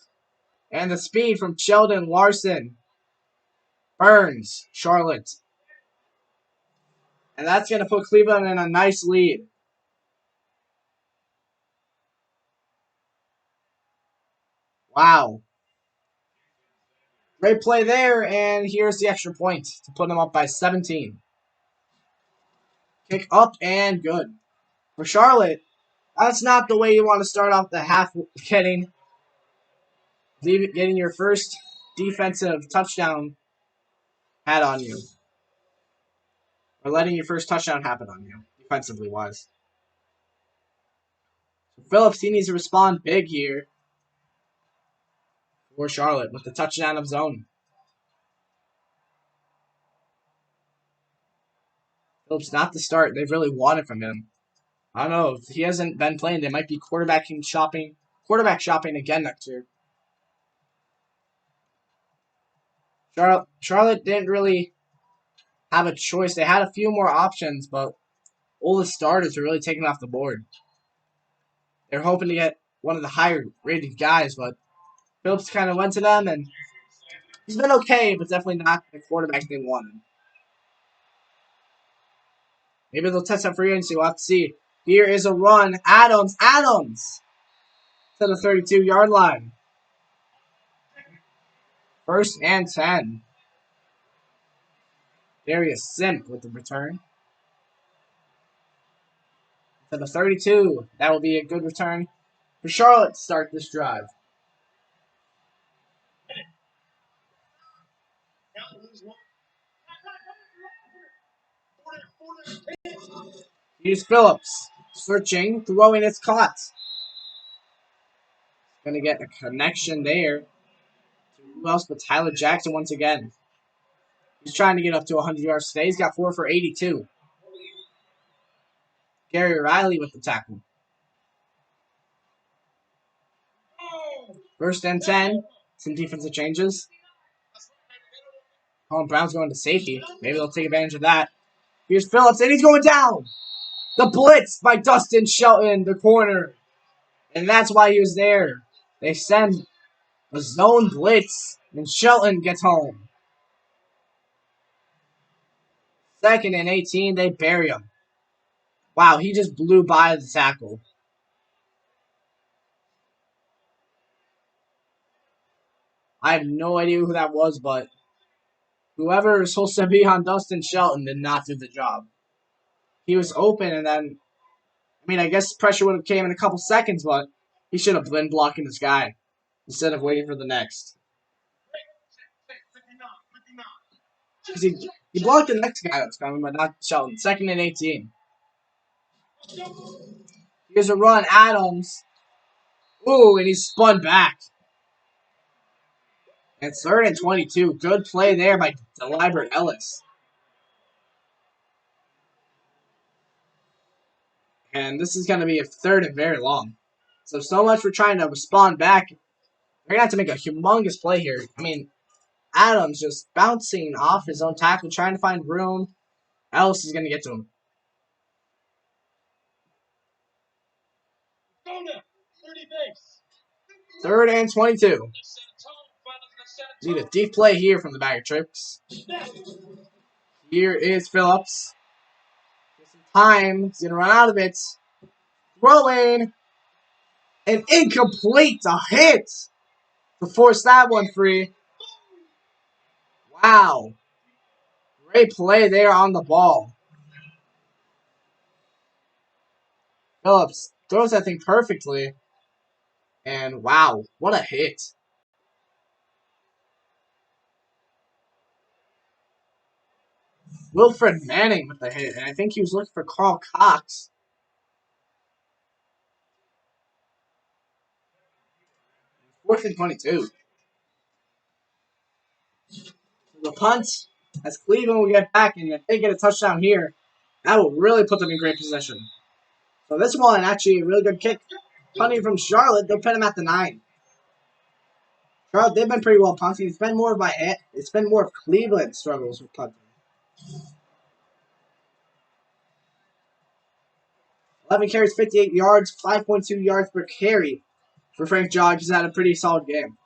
And the speed from Sheldon Larson burns Charlotte. And that's going to put Cleveland in a nice lead. Wow. Great play there, and here's the extra point to put them up by 17. Kick up and good. For Charlotte, that's not the way you want to start off the half, getting your first defensive touchdown had on you. Or letting your first touchdown happen on you, defensively wise. So Phillips, he needs to respond big here for Charlotte with the touchdown of zone. Phillips not the start they've really wanted from him. I don't know. If he hasn't been playing, they might be quarterback shopping again next year. Charlotte didn't really have a choice. They had a few more options, but all the starters were really taken off the board. They're hoping to get one of the higher rated guys, but Phillips kind of went to them, and he's been okay, but definitely not the quarterback they wanted. Maybe they'll test out free agency. We'll have to see. Here is a run. Adams to the 32-yard line. 1st and 10. Darius Simp with the return. To the 32. That will be a good return for Charlotte to start this drive. Here's Phillips. Searching, throwing, it's caught. Gonna get a connection there. Who else but Tyler Jackson once again. He's trying to get up to 100 yards today. He's got 4 for 82. Gary Riley with the tackle. 1st and 10. Some defensive changes. Brown's going to safety. Maybe they'll take advantage of that. Here's Phillips, and he's going down. The blitz by Dustin Shelton, the corner. And that's why he was there. They send a zone blitz, and Shelton gets home. 2nd and 18, they bury him. Wow, he just blew by the tackle. I have no idea who that was, but whoever is supposed to be on Dustin Shelton did not do the job. He was open, and then, I guess pressure would have came in a couple seconds, but he should have been blocking this guy instead of waiting for the next. Because he blocked the next guy that's coming, but not Shelton. 2nd and 18. Here's a run. Adams. Ooh, and he spun back. And 3rd and 22. Good play there by Delibert Ellis. And this is going to be a 3rd and very long. So much for trying to respond back. We're going to have to make a humongous play here. Adams just bouncing off his own tackle, trying to find room. Ellis is going to get to him. 3rd and 22. Need a deep play here from the bag of tricks. Here is Phillips. Some time. He's going to run out of it. Throwing. And incomplete. A hit to force that one free. Wow. Great play there on the ball. Phillips throws that thing perfectly. And wow, what a hit. Wilfred Manning with the hit. And I think he was looking for Carl Cox. Fourth and 22. The punt, as Cleveland will get back, and if they get a touchdown here, that will really put them in great position. So this one, actually, a really good kick. Punting from Charlotte, they'll pin him at the 9. Charlotte, they've been pretty well punting. It's been more of Cleveland's struggles with punting. 11 carries, 58 yards, 5.2 yards per carry for Frank Jogg. He's had a pretty solid game.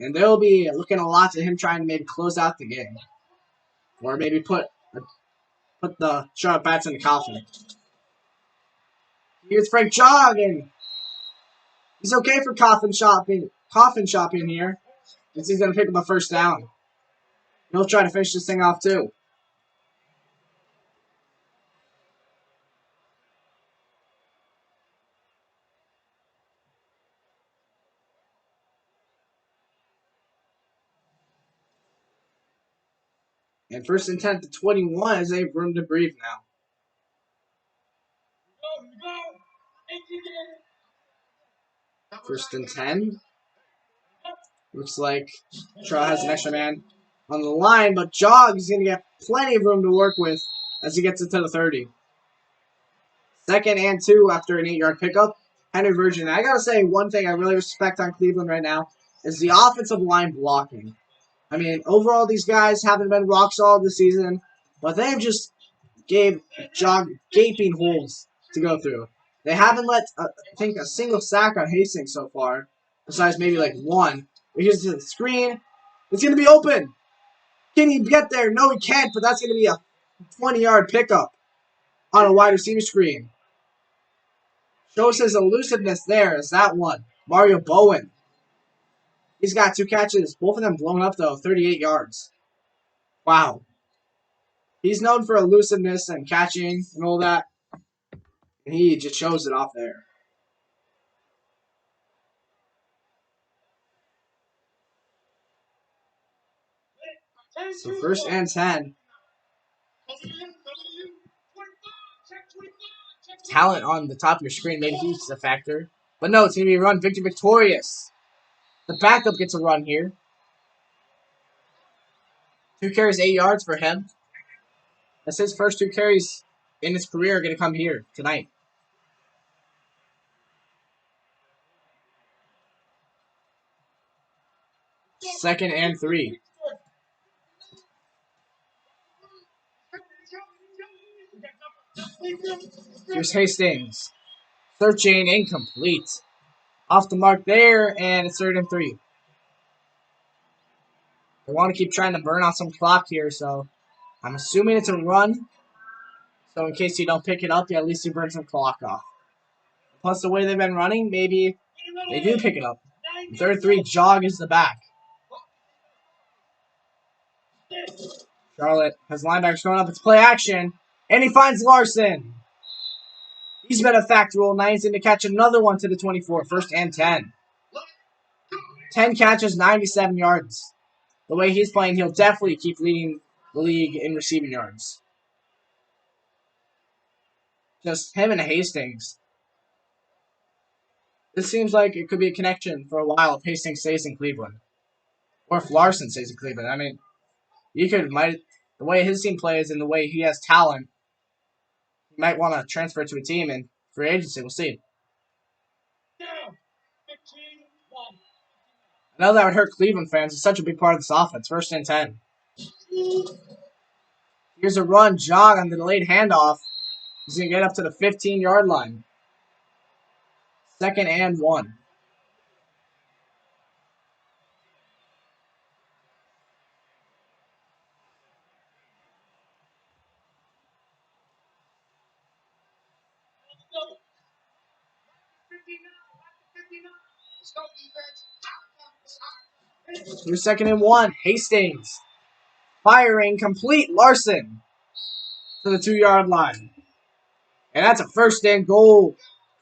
And they'll be looking a lot to him trying to maybe close out the game. Or maybe put the Charlotte bats in the coffin. Here's Frank Jogg, and he's okay for coffin shopping here. Since he's going to pick up a 1st down. He'll try to finish this thing off too. And 1st and 10 to 21 as they have room to breathe now. First and 10. Looks like Charlotte has an extra man on the line, but Jogg is going to get plenty of room to work with as he gets it to the 30. 2nd and 2 after an 8-yard pickup. Henry Virgin. I got to say, one thing I really respect on Cleveland right now is the offensive line blocking. I mean, overall, these guys haven't been rock solid this season, but they've just gave gaping holes to go through. They haven't let, I think, a single sack on Hastings so far, besides maybe like one. Here's the screen. It's going to be open. Can he get there? No, he can't, but that's going to be a 20-yard pickup on a wide receiver screen. Shows his elusiveness there is that one. Mario Bowen. He's got 2 catches, both of them blown up, though, 38 yards. Wow. He's known for elusiveness and catching and all that, and he just shows it off there. So 1st and 10. Talent on the top of your screen, maybe he's a factor. But no, it's going to be a run. Victor Victorious. The backup gets a run here. 2 carries, 8 yards for him. That's his first 2 carries in his career are going to come here tonight. Second and 3. Here's Hastings. Searching, incomplete. Off the mark there, and it's 3rd and 3. They want to keep trying to burn out some clock here, so I'm assuming it's a run. So in case you don't pick it up, yeah, at least you burn some clock off. Plus the way they've been running, maybe they do pick it up. 3rd and 3, jog is the back. Charlotte has linebackers going up. It's play action, and he finds Larson. He's been a factor all night. He's going to catch another one to the 24. 1st and 10. 10 catches, 97 yards. The way he's playing, he'll definitely keep leading the league in receiving yards. Just him and Hastings. This seems like it could be a connection for a while if Hastings stays in Cleveland. Or if Larson stays in Cleveland. I mean, the way his team plays and the way he has talent, he might want to transfer to a team in free agency. We'll see. I know that would hurt Cleveland fans. It's such a big part of this offense. 1st and 10. Here's a run, jog on the delayed handoff. He's going to get up to the 15-yard line. 2nd and 1. Here's 2nd and 1. Hastings. Firing complete. Larson to the 2-yard line. And that's a 1st and goal.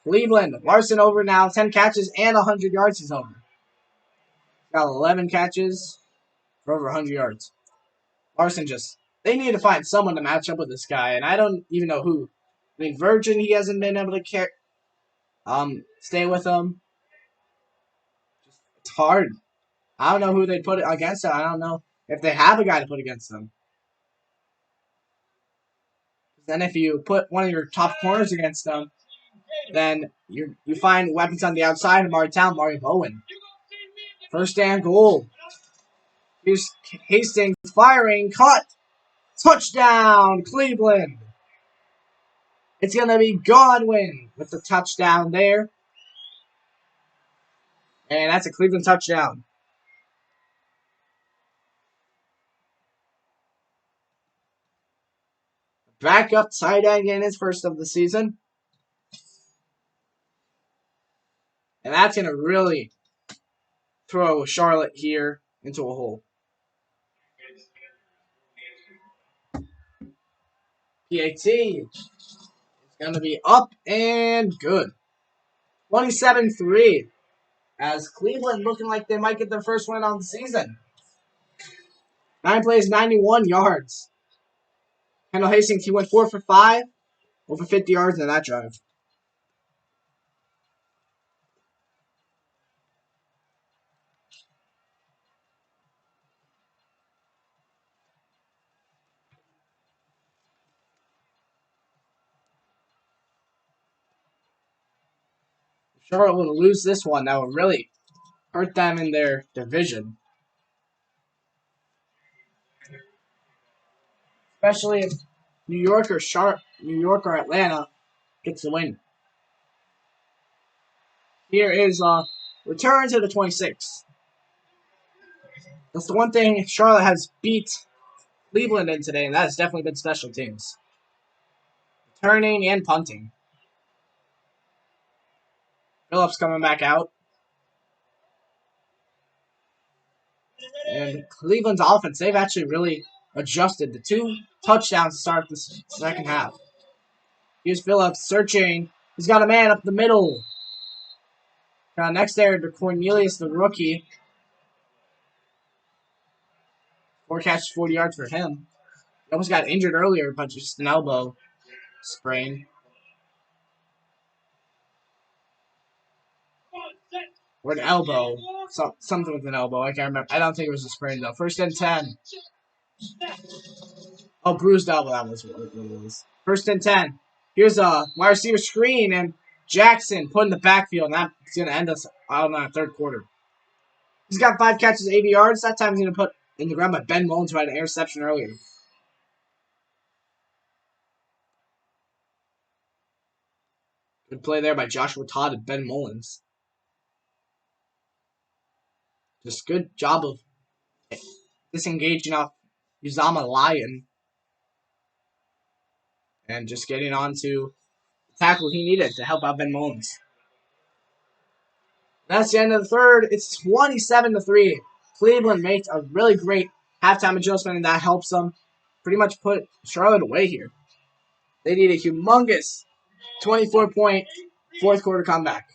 Cleveland. Larson over now. 10 catches and 100 yards he's over. Got 11 catches for over 100 yards. Larson they need to find someone to match up with this guy, and I don't even know who. I mean, Virgin, he hasn't been able to stay with him. It's hard. I don't know who they put against him. I don't know if they have a guy to put against them. Then if you put one of your top corners against them, then you find weapons on the outside of Mario Bowen. 1st and goal. Here's Hastings firing, cut, touchdown, Cleveland. It's going to be Godwin with the touchdown there. And that's a Cleveland touchdown. Backup tight end getting his first of the season. And that's going to really throw Charlotte here into a hole. PAT is going to be up and good. 27-3. As Cleveland looking like they might get their first win on the season. 9 plays, 91 yards. Kendall Hastings, he went 4 for 5. Over 50 yards in that drive. If Charlotte would lose this one, that would really hurt them in their division. Especially if New York or Atlanta gets the win. Here is return to the 26. That's the one thing Charlotte has beat Cleveland in today, and that has definitely been special teams. Turning and punting. Phillips coming back out. And Cleveland's offense, they've actually really adjusted. The 2 touchdowns to start the second half. Here's Phillips searching. He's got a man up the middle. Next there to Cornelius, the rookie. 4 catches, 40 yards for him. He almost got injured earlier, but just an elbow sprain. Or an elbow. Something with an elbow. I can't remember. I don't think it was a sprain, though. 1st and 10. Oh, bruised elbow. That was what it was. 1st and 10. Here's a wide receiver screen, and Jackson put in the backfield, and that's going to end us out in the 3rd quarter. He's got 5 catches, 80 yards. That time he's going to put in the ground by Ben Mullins, who had an interception earlier. Good play there by Joshua Todd and Ben Mullins. Just good job of disengaging off Uzama Lion. And just getting on to the tackle he needed to help out Ben Mullins. That's the end of the 3rd. It's 27-3. Cleveland makes a really great halftime adjustment, and that helps them pretty much put Charlotte away here. They need a humongous 24-point 4th quarter comeback.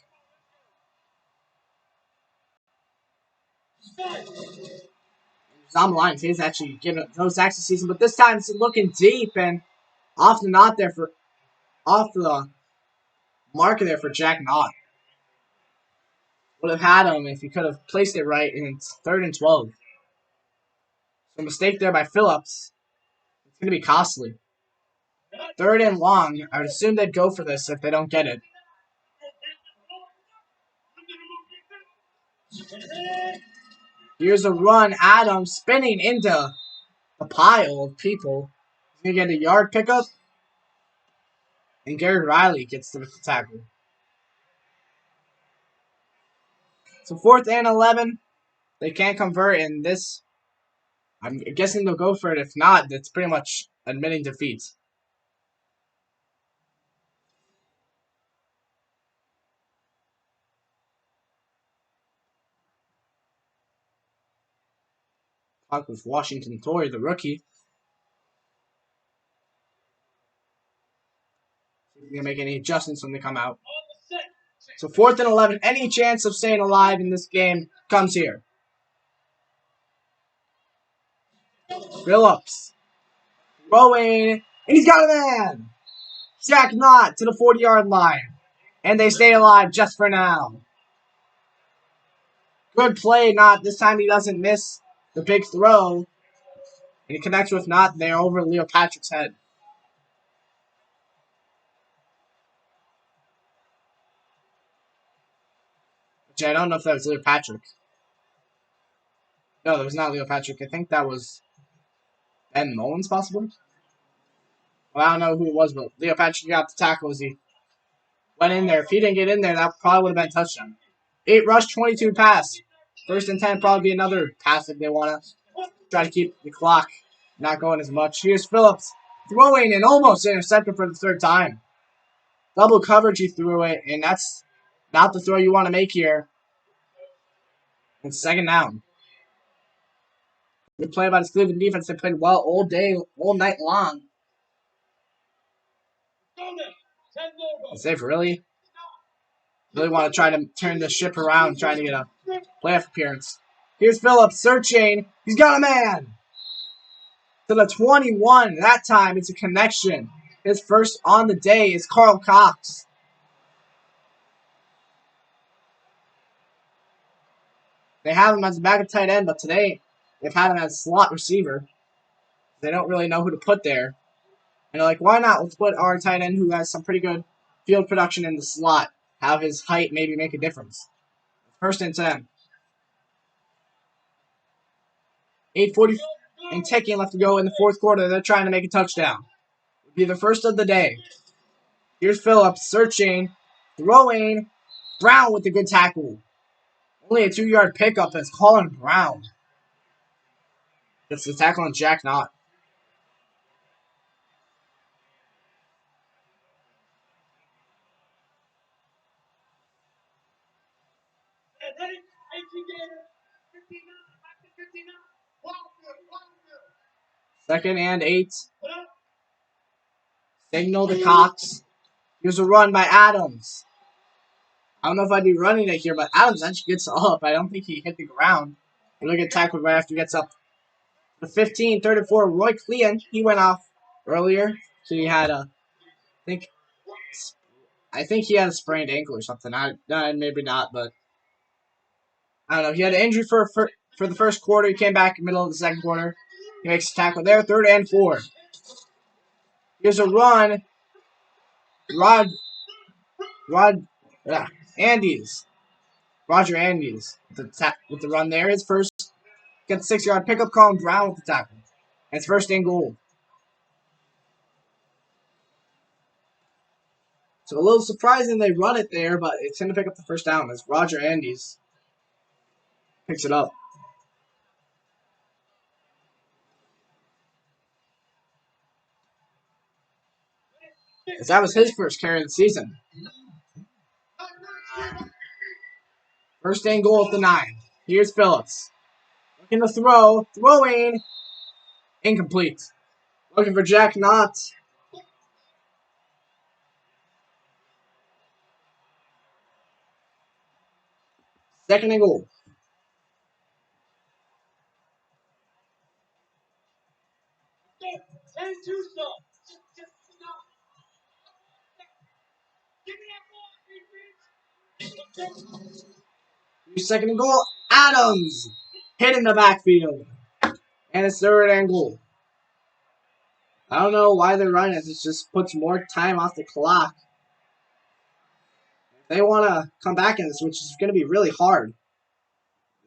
Uzama Lions, he's actually given no sacks this season, but this time it's looking deep and off the marker there for Jack Knott. Would have had him if he could have placed it right, and it's 3rd and 12. So a mistake there by Phillips. It's going to be costly. 3rd and long. I would assume they'd go for this if they don't get it. Here's a run. Adams spinning into a pile of people. He's going to get a yard pickup. And Gary Riley gets the tackle. So 4th and 11. They can't convert in this. I'm guessing they'll go for it. If not, that's pretty much admitting defeat. Talk with Washington Tory, the rookie. See if we can make any adjustments when they come out. So 4th and 11. Any chance of staying alive in this game comes here. Phillips throwing, and he's got a man. Jack Knott to the 40-yard line, and they stay alive just for now. Good play, Knott. This time he doesn't miss the big throw, and he connects with Knott there over Leo Patrick's head. Which I don't know if that was Leo Patrick. No, that was not Leo Patrick. I think that was Ben Mullins, possibly. Well, I don't know who it was, but Leo Patrick got the tackle as he went in there. If he didn't get in there, that probably would have been a touchdown. 8 rush, 22 pass. 1st and 10, probably be another pass if they want to try to keep the clock not going as much. Here's Phillips throwing and almost intercepted for the 3rd time. Double coverage, he threw it, and that's not the throw you want to make here. It's 2nd down. Good play by the Cleveland defense. They played well all day, all night long. They've really want to try to turn the ship around, trying to get a playoff appearance. Here's Phillips searching. He's got a man. To the 21. That time it's a connection. His first on the day is Carl Cox. They have him as a backup tight end, but today they've had him as slot receiver. They don't really know who to put there. And they're like, why not? Let's put our tight end who has some pretty good field production in the slot. Have his height maybe make a difference. 1st and 10. 8:40 and ticking left to go in the fourth quarter. They're trying to make a touchdown. It'll be the first of the day. Here's Phillips searching, throwing. Brown with a good tackle. Only a 2-yard pickup as Colin Brown gets the tackle on Jack Knott. Second and 8. Signal to Cox. Here's a run by Adams. I don't know if I'd be running it here, but Adams actually gets up. I don't think he hit the ground. He'll get tackled right after he gets up. The 15, 34, Roy Clean, he went off earlier. So he had I think he had a sprained ankle or something. Maybe not, but I don't know. He had an injury for the first quarter. He came back in the middle of the second quarter. He makes a tackle there. 3rd and 4. Here's a run. Andes. Roger Andes with the run there. His first gets 6-yard pickup. Colin Brown with the tackle. And it's 1st and goal. So a little surprising they run it there, but it's going to pick up the first down as Roger Andes picks it up. As that was his first carry of the season. 1st and goal at the 9. Here's Phillips. Looking to throw. Throwing. Incomplete. Looking for Jack Knott. 2nd and goal. Here's 2nd and goal. Adams hitting the backfield. And it's 3rd and goal. I don't know why they're running it. It just puts more time off the clock. If they want to come back in this, which is going to be really hard,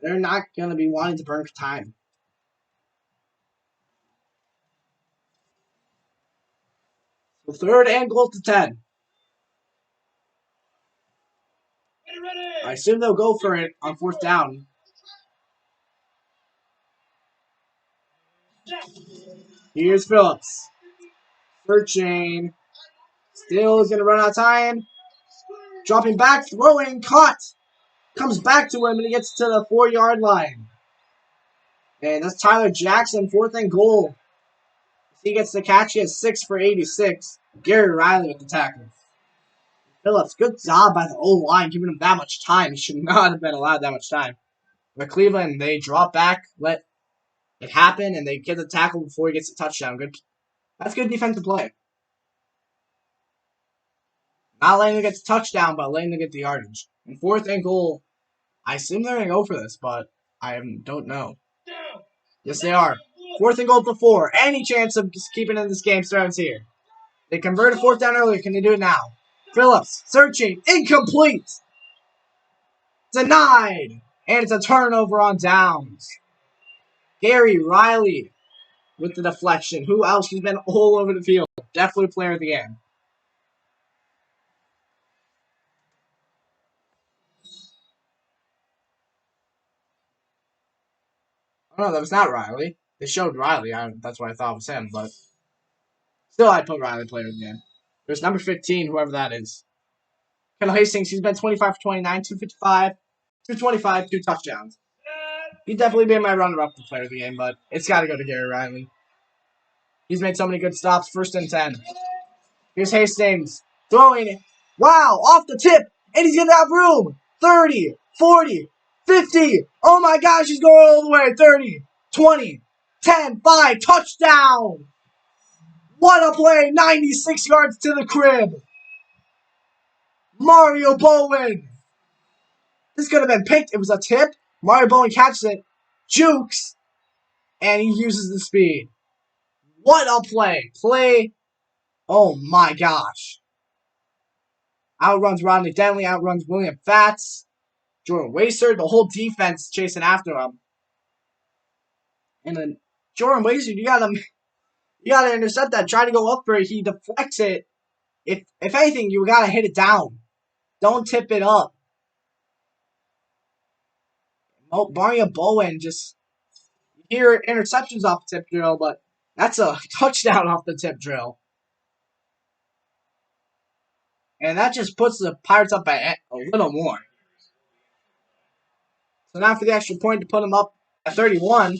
they're not going to be wanting to burn time. So 3rd and goal to 10. I assume they'll go for it on 4th down. Here's Phillips. Searching. Still is going to run out of time. Dropping back, throwing, caught. Comes back to him, and he gets to the 4-yard line. And that's Tyler Jackson, 4th and goal. He gets the catch. He has 6 for 86. Gary Riley with the tackle. Phillips, good job by the O-line, giving him that much time. He should not have been allowed that much time. But Cleveland, they drop back, let it happen, and they get the tackle before he gets a touchdown. Good. That's good defensive play. Not letting them get the touchdown, but letting them get the yardage. And 4th and goal, I assume they're going to go for this, but I don't know. Yes, they are. 4th and goal to 4. Any chance of keeping in this game starts here. They converted 4th down earlier. Can they do it now? Phillips, searching, incomplete. Denied. And it's a turnover on downs. Gary Riley with the deflection. Who else? He's been all over the field. Definitely player of the game. Oh, no, that was not Riley. They showed Riley. That's what I thought was him, but still I'd put Riley player of the game. There's number 15, whoever that is. Kendall Hastings, he's been 25 for 29, 255, 225, 2 touchdowns. He'd definitely be my runner-up for player of the game, but it's got to go to Gary Riley. He's made so many good stops. 1st and 10. Here's Hastings throwing it. Wow, off the tip, and he's going to have room. 30, 40, 50. Oh my gosh, he's going all the way. 30, 20, 10, 5, touchdown. What a play. 96 yards to the crib. Mario Bowen. This could have been picked. It was a tip. Mario Bowen catches it, jukes, and he uses the speed. What a play. Oh my gosh. Outruns Rodney Denley, outruns William Fatts, Jordan Wacer, the whole defense chasing after him. And then Jordan Wazor, you gotta intercept that. Try to go up for it. He deflects it. If anything, you gotta hit it down. Don't tip it up. Mario Bowen just hear interceptions off the tip drill, but that's a touchdown off the tip drill. And that just puts the Pirates up by a little more. So now for the extra point to put them up at 31,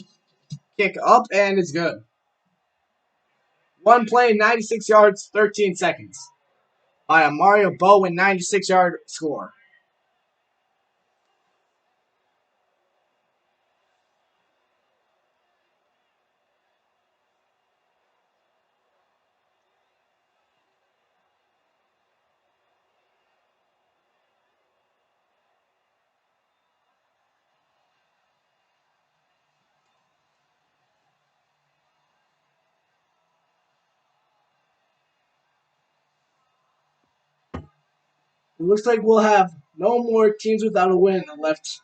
kick up and it's good. One play, 96 yards, 13 seconds. By a Mario Bowen 96-yard score. It looks like we'll have no more teams without a win left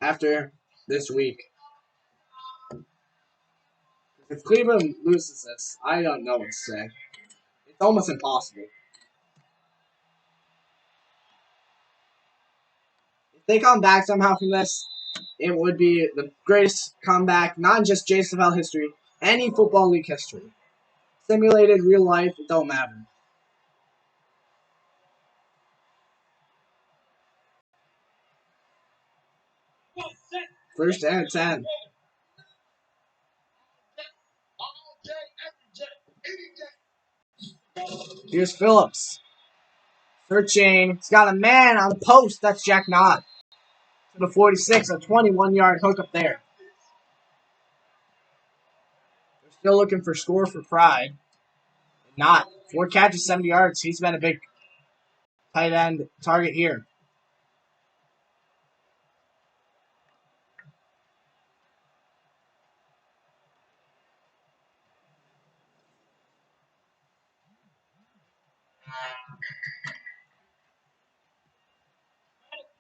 after this week. If Cleveland loses this, I don't know what to say. It's almost impossible. If they come back somehow from this, it would be the greatest comeback, not just JSFL history, any football league history. Simulated real life, it don't matter. First and 10. Here's Phillips. Searching. He's got a man on the post. That's Jack Nod. To the 46, a 21-yard hook up there. They're still looking for score for Pride. Not. 4 catches, 70 yards. He's been a big tight end target here.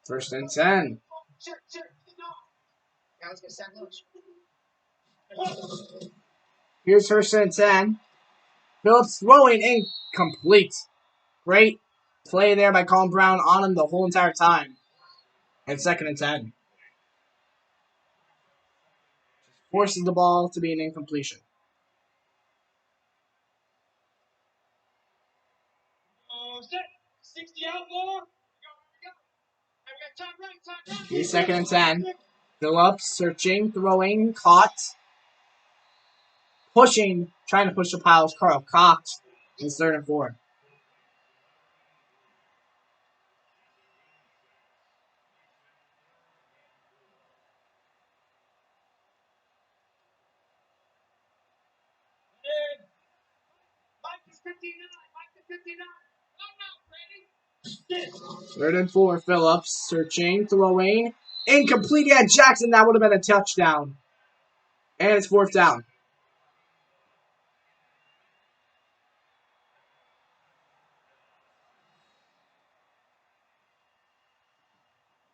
First and 10. Here's first and 10. Phillips throwing incomplete. Great play there by Colin Brown on him the whole entire time. And second and 10. Forces the ball to be an incompletion. Here's second and 10. Phillips searching, throwing, caught. Pushing, trying to push the piles. Carl Cox in third and 4. Third and 4, Phillips searching, throwing, incomplete at Jackson. That would have been a touchdown. And it's fourth down.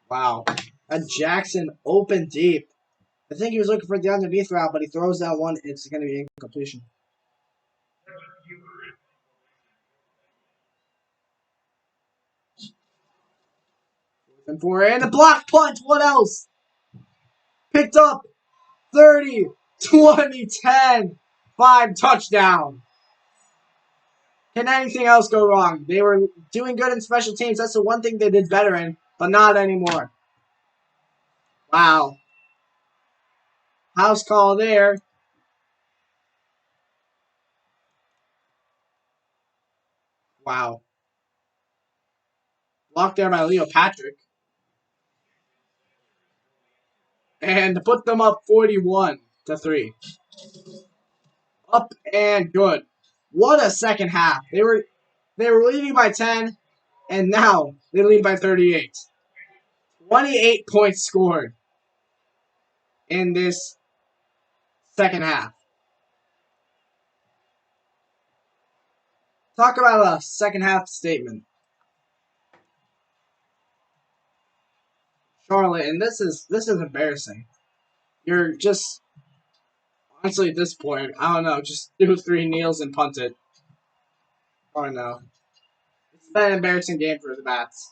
Wow. A Jackson open deep. I think he was looking for the underneath route, but he throws that one. It's going to be incompletion. And 4, and a block punt. What else? Picked up 30, 20, 10, 5 touchdown. Can anything else go wrong? They were doing good in special teams. That's the one thing they did better in, but not anymore. Wow. House call there. Wow. Blocked there by Leo Patrick. And to put them up 41-3. Up and good. What a second half. They were leading by 10, and now they lead by 38. 28 points scored in this second half. Talk about a second half statement. Charlotte, and this is embarrassing. You're just Honestly, at this point, I don't know. Just do 3 kneels and punt it. I don't know. It's been an embarrassing game for the Bats.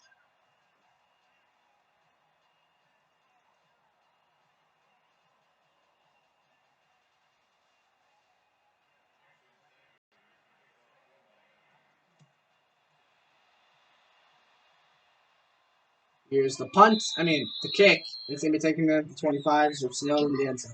Here's the punt. I mean, the kick. It's going to be taking the 25, so Snell in the end zone.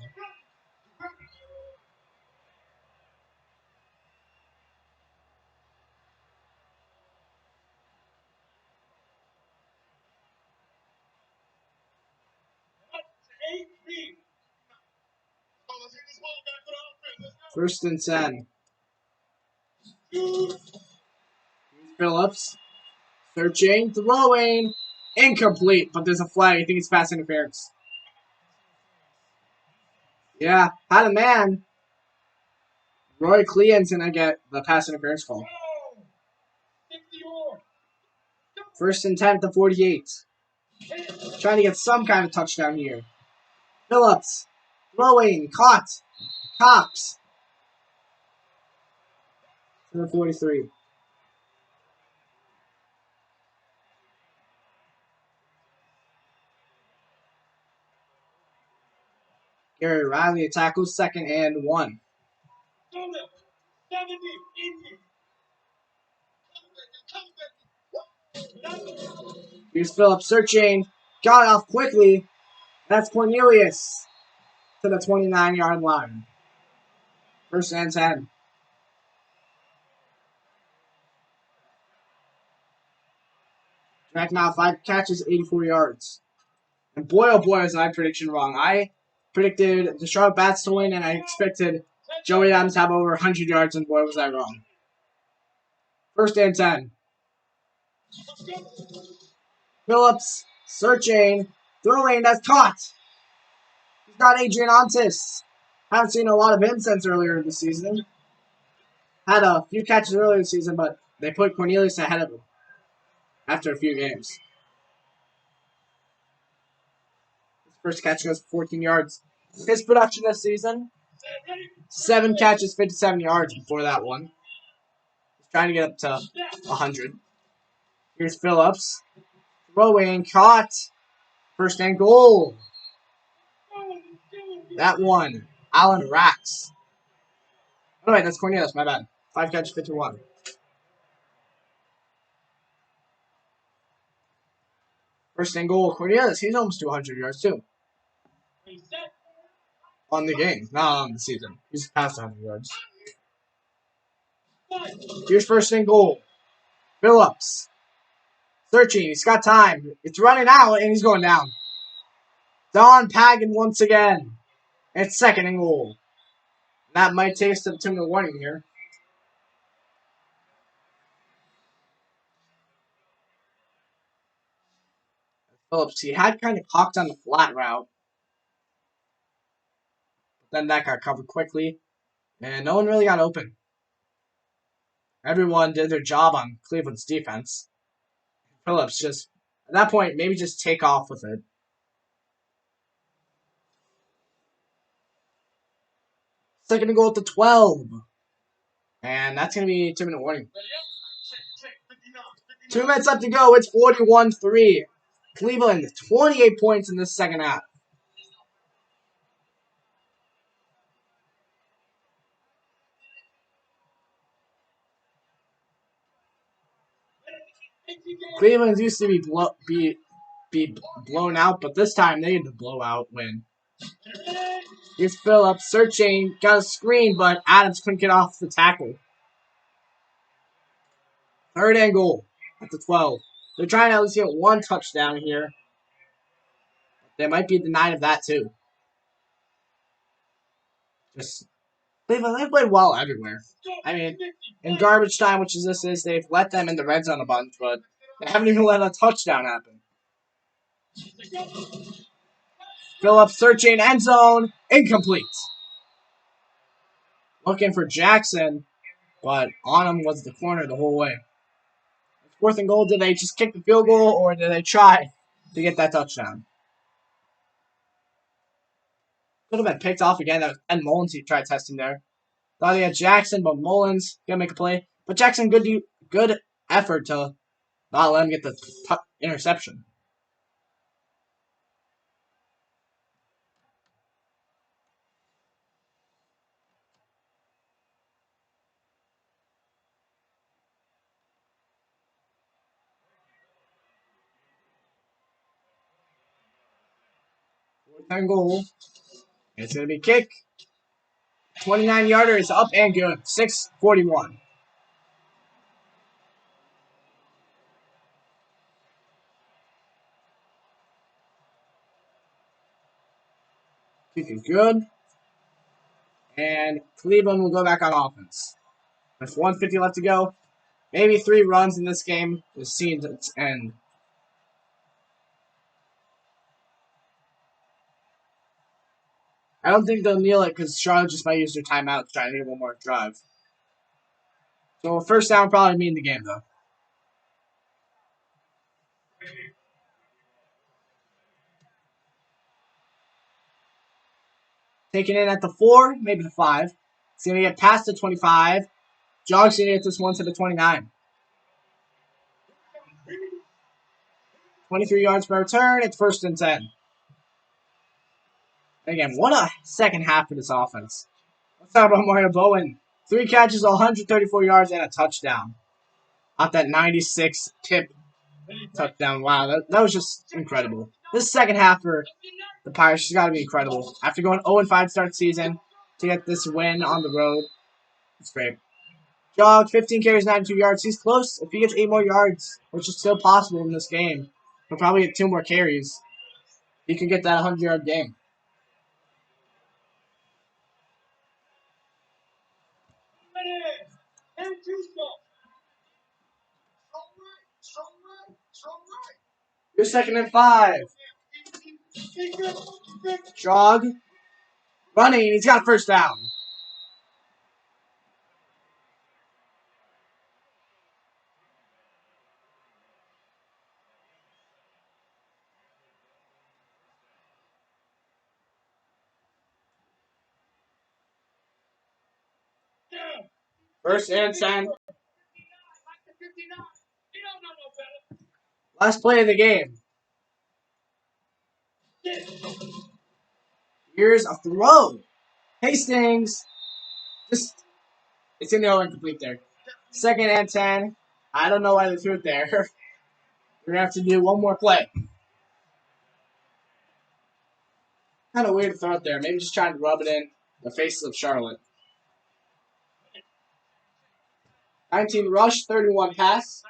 First and 10. Phillips. Searching. Throwing. Incomplete, but there's a flag. I think it's pass interference. Yeah, had a man. Roy Clean's going to get the pass interference call. First and 10 at the 48. Trying to get some kind of touchdown here. Phillips. Throwing. Caught. Cox. To the 43. Gary Riley tackles 2nd and 1. Here's Phillips searching. Got it off quickly. That's Cornelius to the 29-yard line. First and 10. Jack now 5 catches, 84 yards. And boy, oh boy, was my prediction wrong. I predicted the Charlotte Bats to win, and I expected Joey Adams to have over 100 yards, and boy, was I wrong. First and 10. Phillips searching. Throwing. That's caught. He's got Adrian Ontis. Haven't seen a lot of him since earlier this season. Had a few catches earlier this season, but they put Cornelius ahead of him after a few games. His first catch goes for 14 yards. His production this season, 7 catches, 57 yards before that one. He's trying to get up to 100. Here's Phillips. Throwing, caught. First and goal. That one, Allen Rax. Oh, wait, that's Cornelius, my bad. 5 catches, 51. First and goal, Cornelius. He's almost to 100 yards, too. On the game, not on the season. He's past 100 yards. Here's first and goal. Phillips. Searching. He's got time. It's running out, and he's going down. Don Pagan once again. It's second and goal. That might take us to the 2-minute warning here. Phillips, he had kind of hawked on the flat route. But then that got covered quickly. And no one really got open. Everyone did their job on Cleveland's defense. Phillips just, at that point, maybe just take off with it. Second and goal at the 12. And that's going to be a 2-minute warning. 2 minutes left to go. It's 41-3. Cleveland, 28 points in this second half. Cleveland used to be blown out, but this time they had the blowout win. Here's Phillips searching, got a screen, but Adams couldn't get off the tackle. Third and goal at the 12. They're trying to at least get one touchdown here. They might be denied of that too. They've played well everywhere. I mean, in garbage time, which is this is, they've let them in the red zone a bunch, but they haven't even let a touchdown happen. Phillips searching, end zone, incomplete. Looking for Jackson, but on him was the corner the whole way. Fourth and goal, did they just kick the field goal, or did they try to get that touchdown? Could have been picked off again. That was Ben Mullins he tried testing there. Thought he had Jackson, but Mullins gonna make a play. But Jackson, good effort to not let him get the interception. Fourth and goal. It's gonna be kick. 29-yarder is up and good. 6:41. Kick is good. And Cleveland will go back on offense. With 150 left to go. Maybe 3 runs in this game is seen to its end. I don't think they'll kneel it because Charlotte just might use their timeout to try to get one more drive. So first down probably mean the game though. Taking in at the 4, maybe the 5. It's going to get past the 25. Jog's going to get this one to the 29. 23 yards per return. It's 1st and 10. Again, what a second half for this offense. Let's talk about Mario Bowen. 3 catches, 134 yards, and a touchdown. Off that 96 tip touchdown. Wow, that was just incredible. This second half for the Pirates has got to be incredible. After going 0-5 to start the season, to get this win on the road, it's great. Jog, 15 carries, 92 yards. He's close. If he gets 8 more yards, which is still possible in this game, he'll probably get 2 more carries. He could get that 100-yard game. You're 2nd and 5. Jog, running. He's got 1st down. First and 10. Last play of the game. Here's a throw. Hastings. It's in the incomplete there. 2nd and 10. I don't know why they threw it there. We're going to have to do one more play. Kind of weird to throw it there. Maybe just trying to rub it in the faces of Charlotte. 19 rush, 31 pass.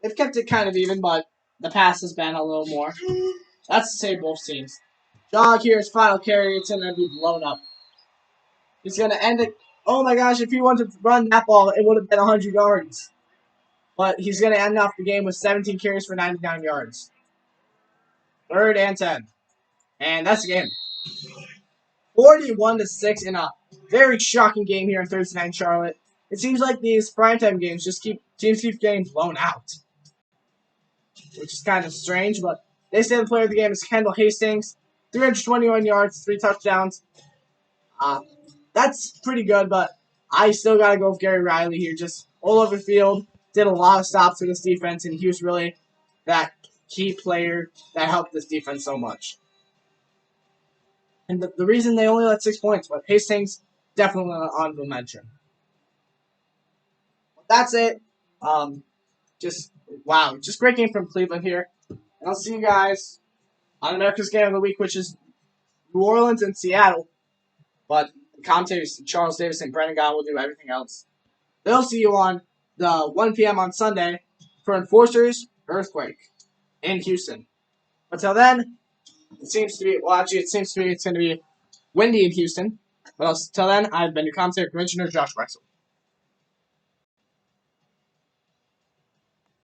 They've kept it kind of even, but the pass has been a little more. That's to say both teams. Jog here is final carry. It's going to be blown up. He's going to end it. Oh my gosh, if he wanted to run that ball, it would have been 100 yards. But he's going to end off the game with 17 carries for 99 yards. 3rd and 10. And that's the game. 41-6 in a very shocking game here in Thursday night in Charlotte. It seems like these primetime games teams keep getting blown out, which is kind of strange. But they say the player of the game is Kendall Hastings, 321 yards, 3 touchdowns. That's pretty good, but I still gotta go with Gary Riley here. Just all over the field, did a lot of stops for this defense, and he was really that key player that helped this defense so much. And the reason they only let 6 points, but Hastings definitely an honorable mention. That's it. Just great game from Cleveland here. And I'll see you guys on America's Game of the Week, which is New Orleans and Seattle. But the commentators, Charles Davis and Brennan Gott, will do everything else. They'll see you on the 1 p.m. on Sunday for Enforcers Earthquake in Houston. Until then, it seems to be it's going to be windy in Houston. But until then, I've been your commentator, Commissioner Josh Wexel.